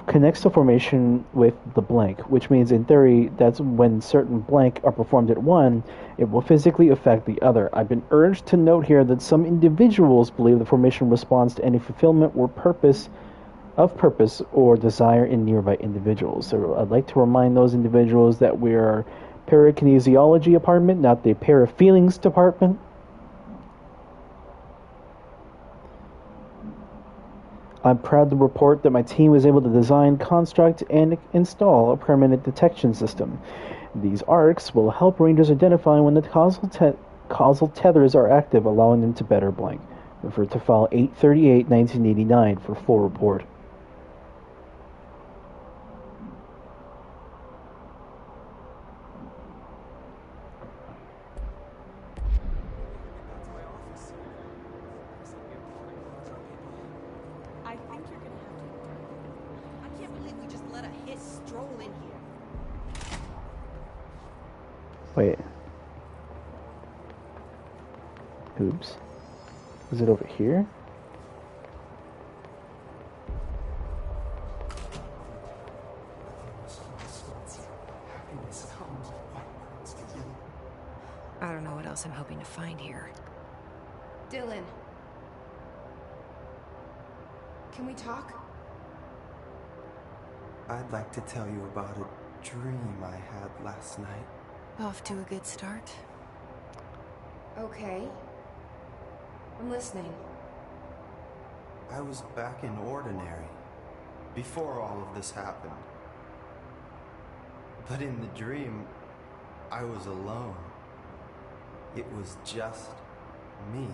connects the formation with the blank, which means in theory that when certain blank are performed at one, it will physically affect the other. I've been urged to note here that some individuals believe the formation responds to any fulfillment or purpose or desire in nearby individuals. So I'd like to remind those individuals that we are parakinesiology department, not the parafeelings department. I'm proud to report that my team was able to design, construct, and install a permanent detection system. These arcs will help Rangers identify when the causal tethers are active, allowing them to better blank. Refer to file 838-1989 for full report. I think you're gonna have to. I can't believe we just let a hit stroll in here. Wait. Oops. Is it over here? I don't know what else I'm hoping to find here. Dylan. Can we talk? I'd like to tell you about a dream I had last night. Off to a good start. Okay. I'm listening. I was back in Ordinary, before all of this happened. But in the dream, I was alone. It was just me.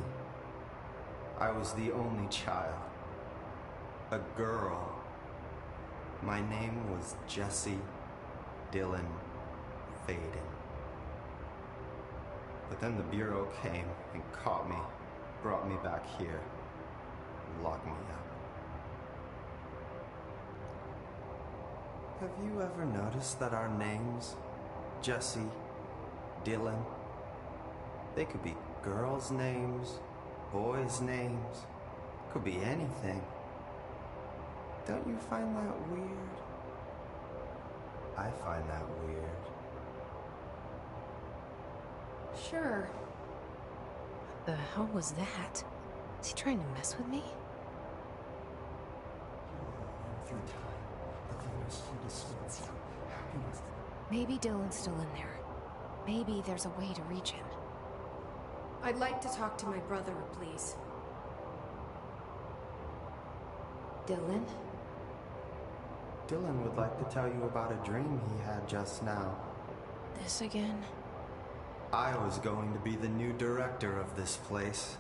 I was the only child. A girl. My name was Jesse Dylan Faden. But then the Bureau came and caught me, brought me back here, and locked me up. Have you ever noticed that our names, Jesse, Dylan, they could be girls' names, boys' names, could be anything. Don't you find that weird? I find that weird. Sure. What the hell was that? Is he trying to mess with me? Maybe Dylan's still in there. Maybe there's a way to reach him. I'd like to talk to my brother, please. Dylan? Dylan would like to tell you about a dream he had just now. This again? I was going to be the new director of this place.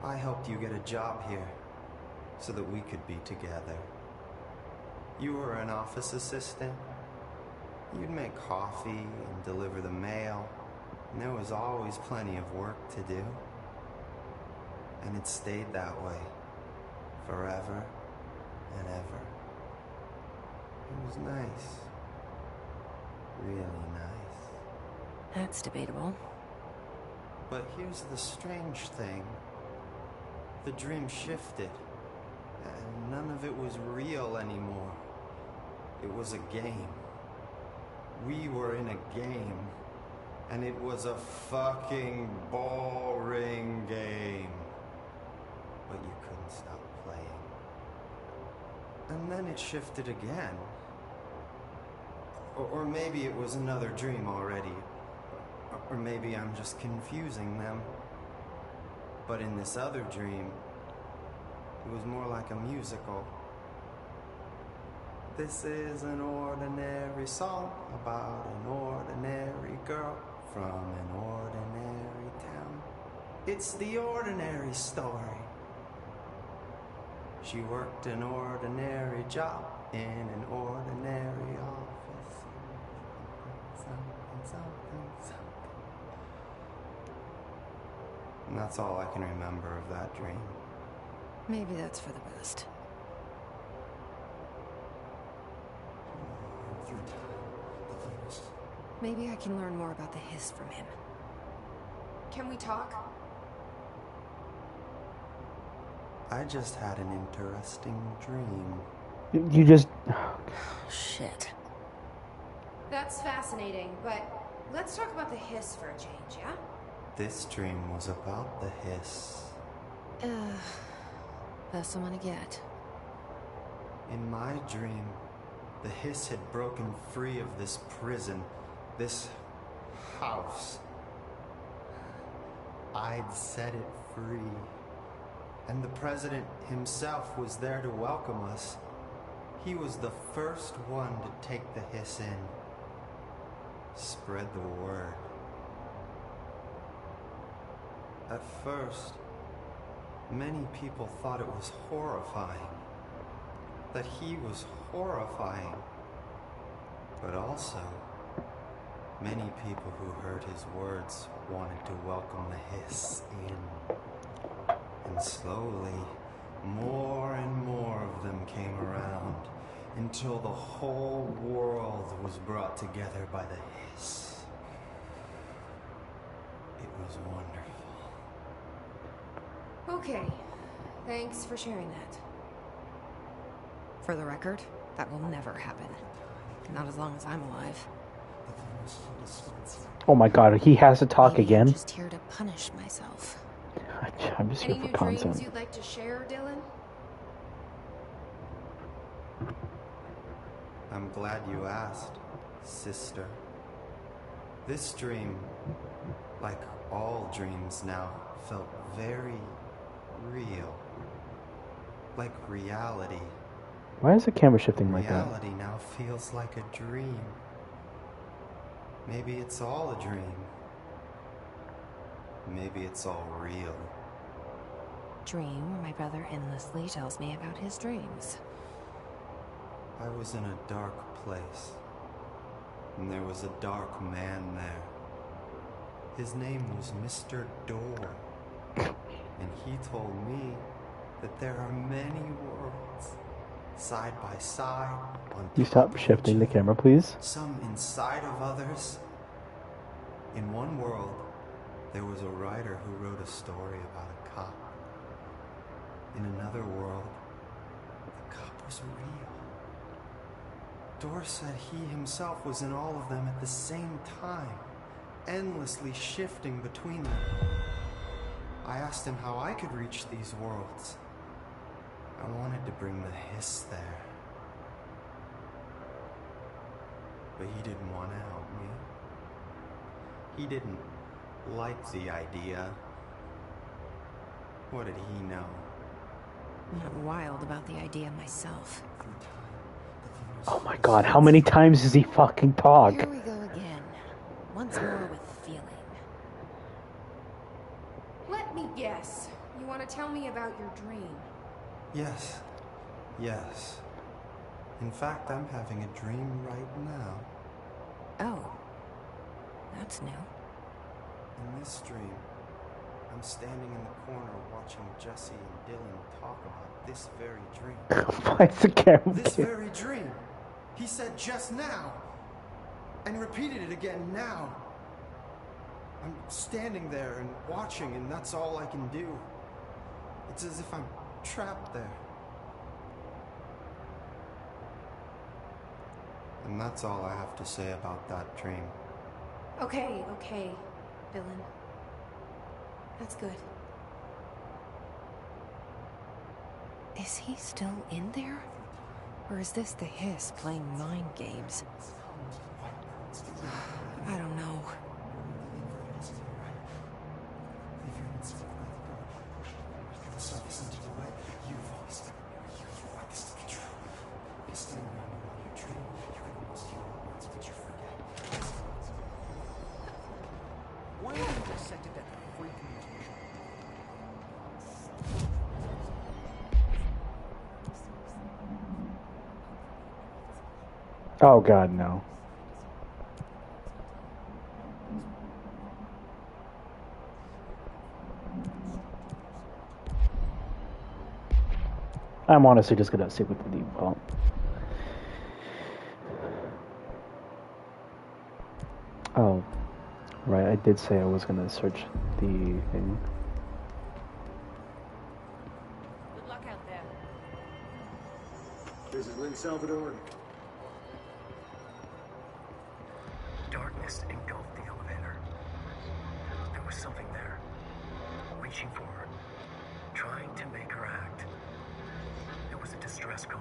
I helped you get a job here, so that we could be together. You were an office assistant. You'd make coffee and deliver the mail, and there was always plenty of work to do. And it stayed that way, forever and ever. It was nice. Really nice. That's debatable. But here's the strange thing. The dream shifted, and none of it was real anymore. It was a game. We were in a game, and it was a fucking boring game. But you stopped playing. And then it shifted again. Or maybe it was another dream already. Or maybe I'm just confusing them. But in this other dream, it was more like a musical. This is an ordinary song about an ordinary girl from an ordinary town. It's the ordinary story. She worked an ordinary job in an ordinary office. Something. And that's all I can remember of that dream. Maybe that's for the best. Maybe I can learn more about the hiss from him. Can we talk? I just had an interesting dream. You just... Shit. That's fascinating, but let's talk about the hiss for a change, yeah? This dream was about the hiss. Best I'm gonna get. In my dream, the hiss had broken free of this prison, this house. I'd set it free. And the president himself was there to welcome us. He was the first one to take the hiss in. Spread the word. At first, many people thought it was horrifying. That he was horrifying. But also, many people who heard his words wanted to welcome the hiss in. And slowly, more and more of them came around, until the whole world was brought together by the hiss. It was wonderful. Okay. Thanks for sharing that. For the record, that will never happen. Not as long as I'm alive. Oh my god, he has to talk Maybe again? I'm just here to punish myself. I'm just Any here for new dreams content. you'd like to share, Dylan? I'm glad you asked, sister. This dream, like all dreams now, felt very real. Like reality. Why is the camera shifting like that? Reality now feels like a dream. Maybe it's all a dream. Maybe it's all real. Dream where my brother endlessly tells me about his dreams. I was in a dark place, and there was a dark man there. His name was Mr. Door, and he told me that there are many worlds, side by side, on You top stop of shifting each the other, camera, please? some inside of others. In one world, there was a writer who wrote a story about a cop. In another world, the cop was real. Dor said he himself was in all of them at the same time, endlessly shifting between them. I asked him how I could reach these worlds. I wanted to bring the hiss there. But he didn't want to help me. He didn't like the idea. What did he know? I'm not wild about the idea myself. Oh my god, how many times does he fucking talk? Here we go again. Once more with feeling. Let me guess. You want to tell me about your dream? Yes. Yes. In fact, I'm having a dream right now. Oh. That's new. In this dream, I'm standing in the corner watching Jesse and Dylan talk about this very dream. Why is the camera This moving? very dream. He said just now. And repeated it again now. I'm standing there and watching, and that's all I can do. It's as if I'm trapped there. And that's all I have to say about that dream. Okay, Dylan. That's good. Is he still in there? Or is this the Hiss playing mind games? I don't know. Why have you dissected that freak mutation? Oh god, no. I'm honestly just gonna stick with the default. Oh, right, I did say I was gonna search the thing. Good luck out there. This is Lynn Salvador. Darkness engulfed the elevator. There was something there, reaching for her, trying to make her act. It was a distress call.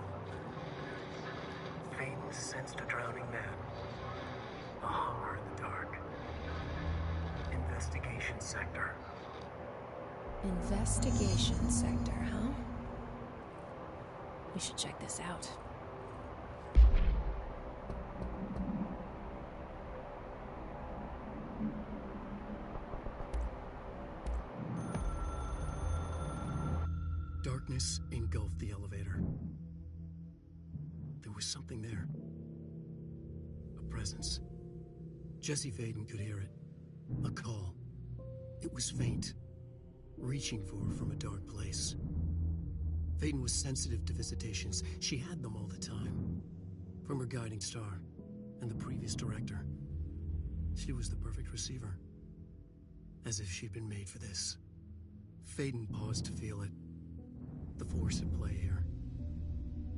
Faden sensed a drowning man, a hunger in the dark. Investigation sector. Investigation sector, huh? We should check this out. Darkness engulfed the elevator. There was something there. A presence. Jesse Faden could hear it. A call. It was faint, reaching for her from a dark place. Faden was sensitive to visitations. She had them all the time. From her guiding star and the previous director. She was the perfect receiver. As if she'd been made for this. Faden paused to feel it. The force at play here.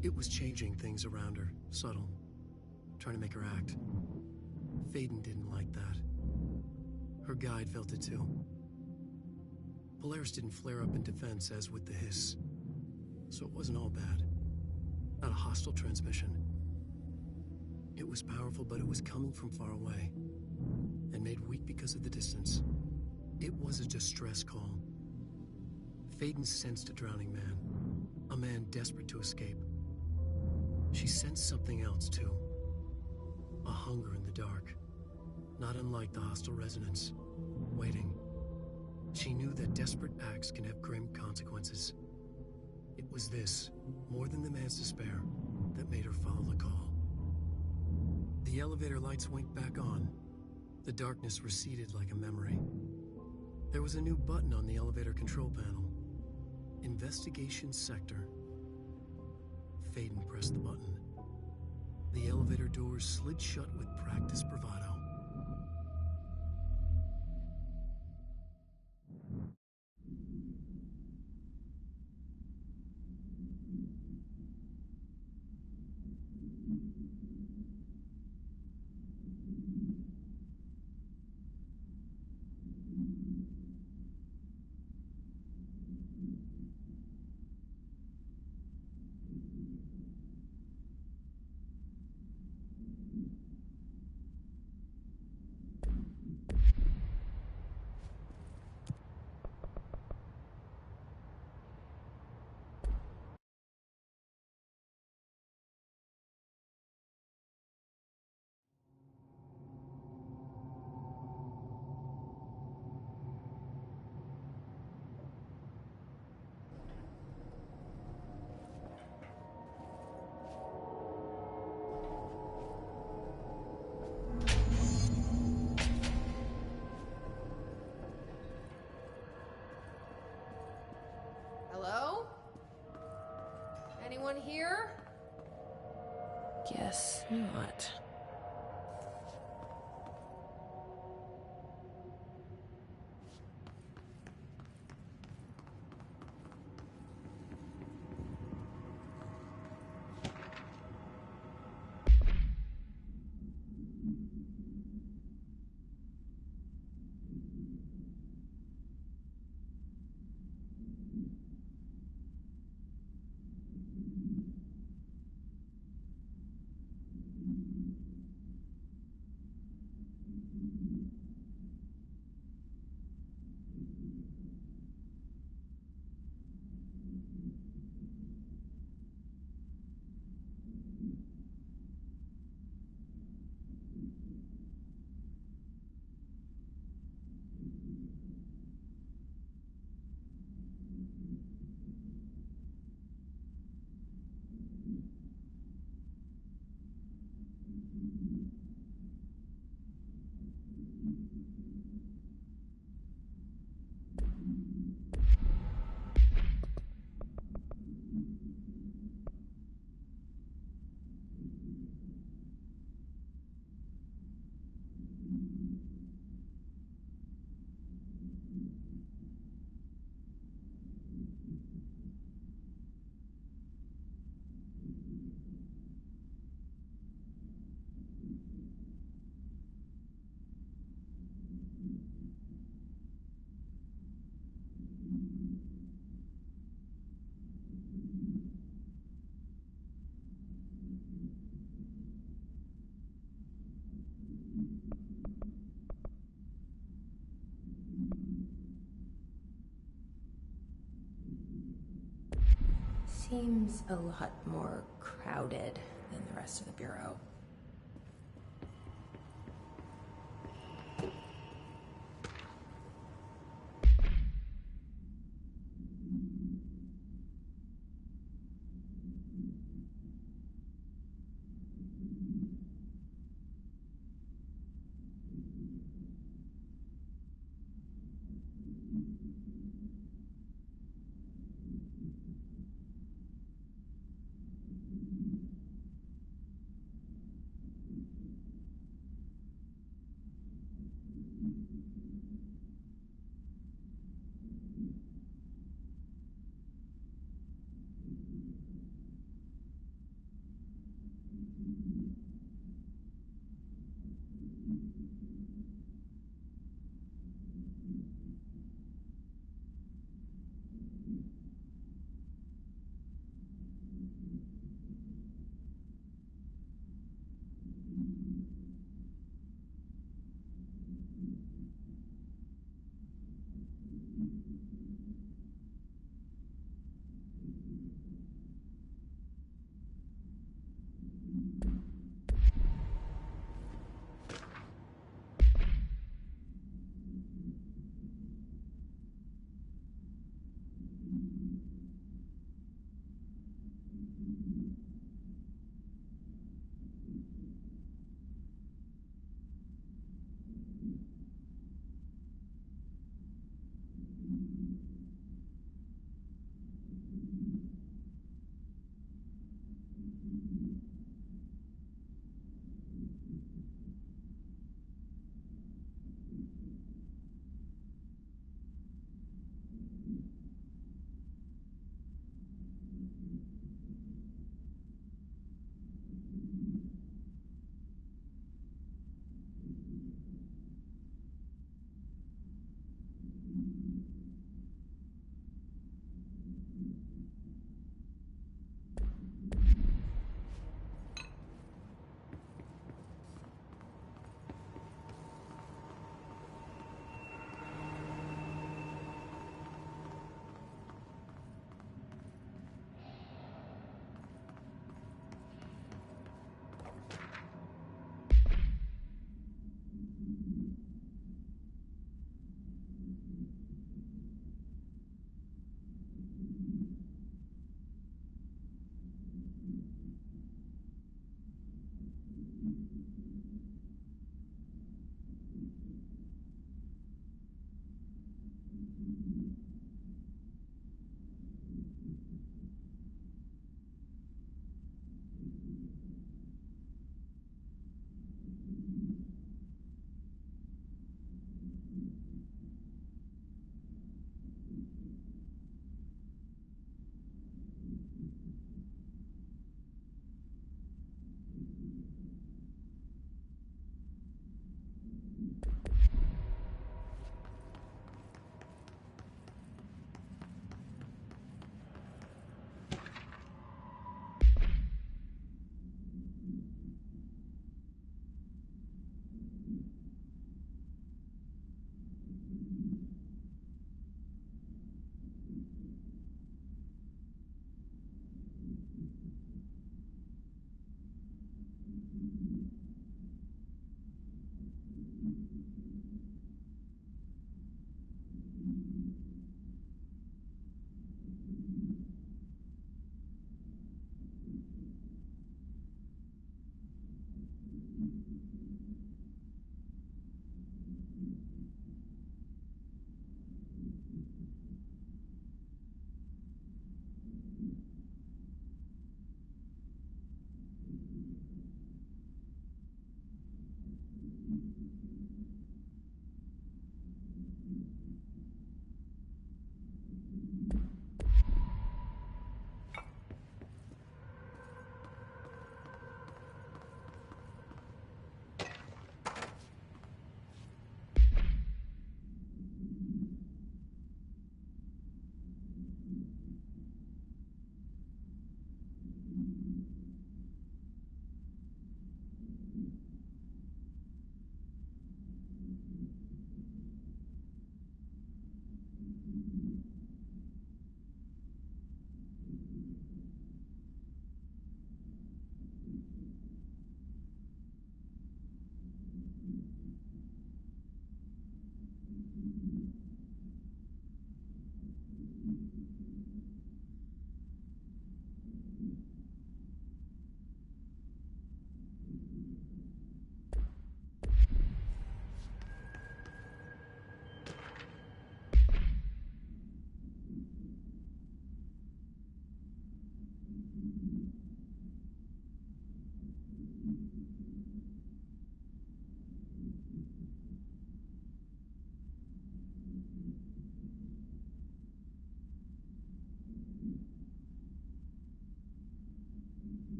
It was changing things around her, subtle, trying to make her act. Faden didn't like that. Her guide felt it too. Polaris didn't flare up in defense as with the Hiss. So it wasn't all bad. Not a hostile transmission. It was powerful, but it was coming from far away. And made weak because of the distance. It was a distress call. Faden sensed a drowning man. A man desperate to escape. She sensed something else, too. A hunger in the dark. Not unlike the hostile resonance. Waiting. She knew that desperate acts can have grim consequences. It was this, more than the man's despair, that made her follow the call. The elevator lights winked back on. The darkness receded like a memory. There was a new button on the elevator control panel. Investigation sector. Faden pressed the button. The elevator doors slid shut with practiced bravado. Hello? Anyone here? Guess not. Seems a lot more crowded than the rest of the Bureau.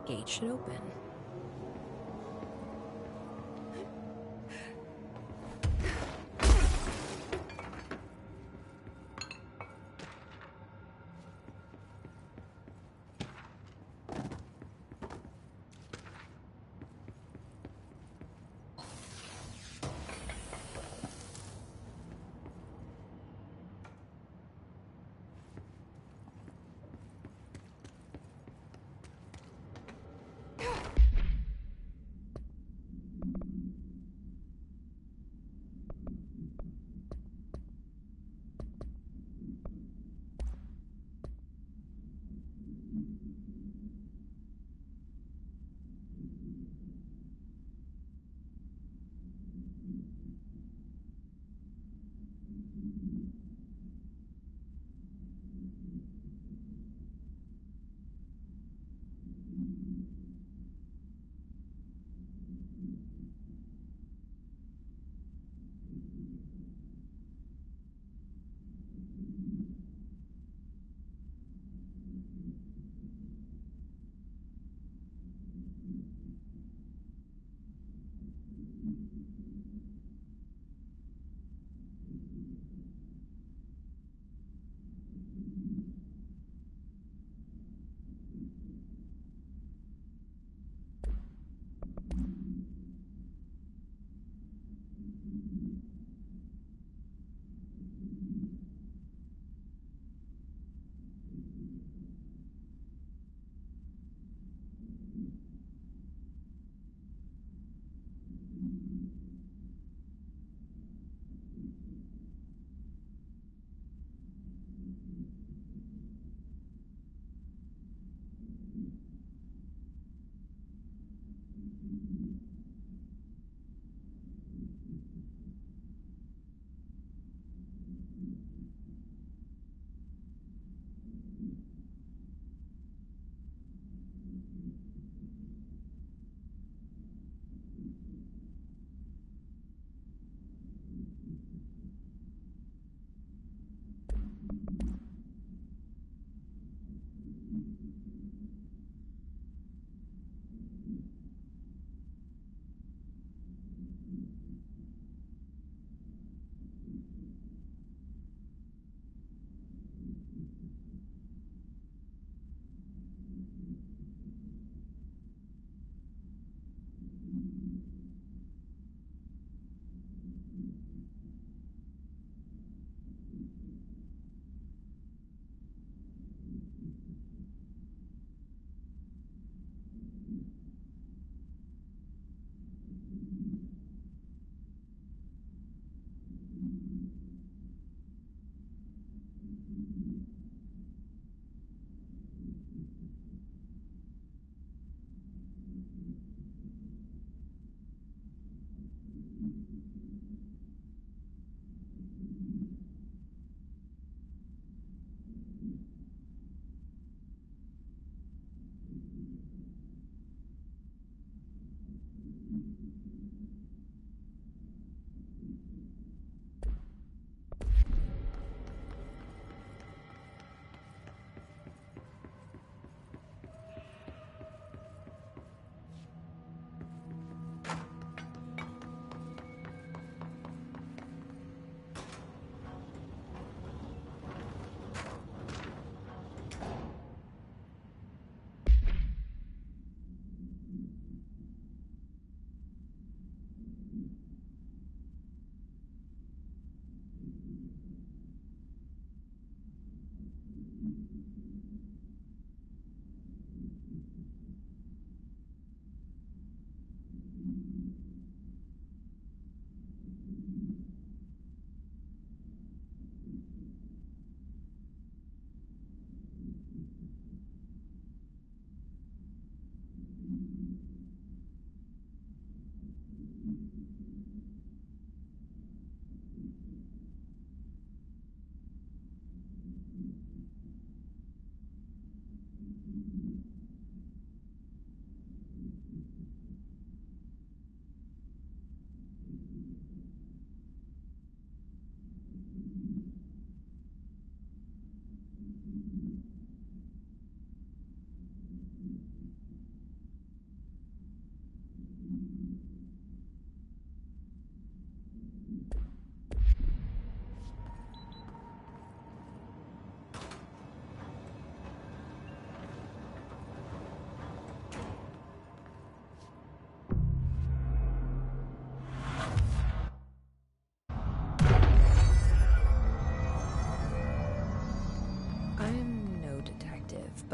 Gate should open.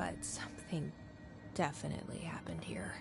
but something definitely happened here.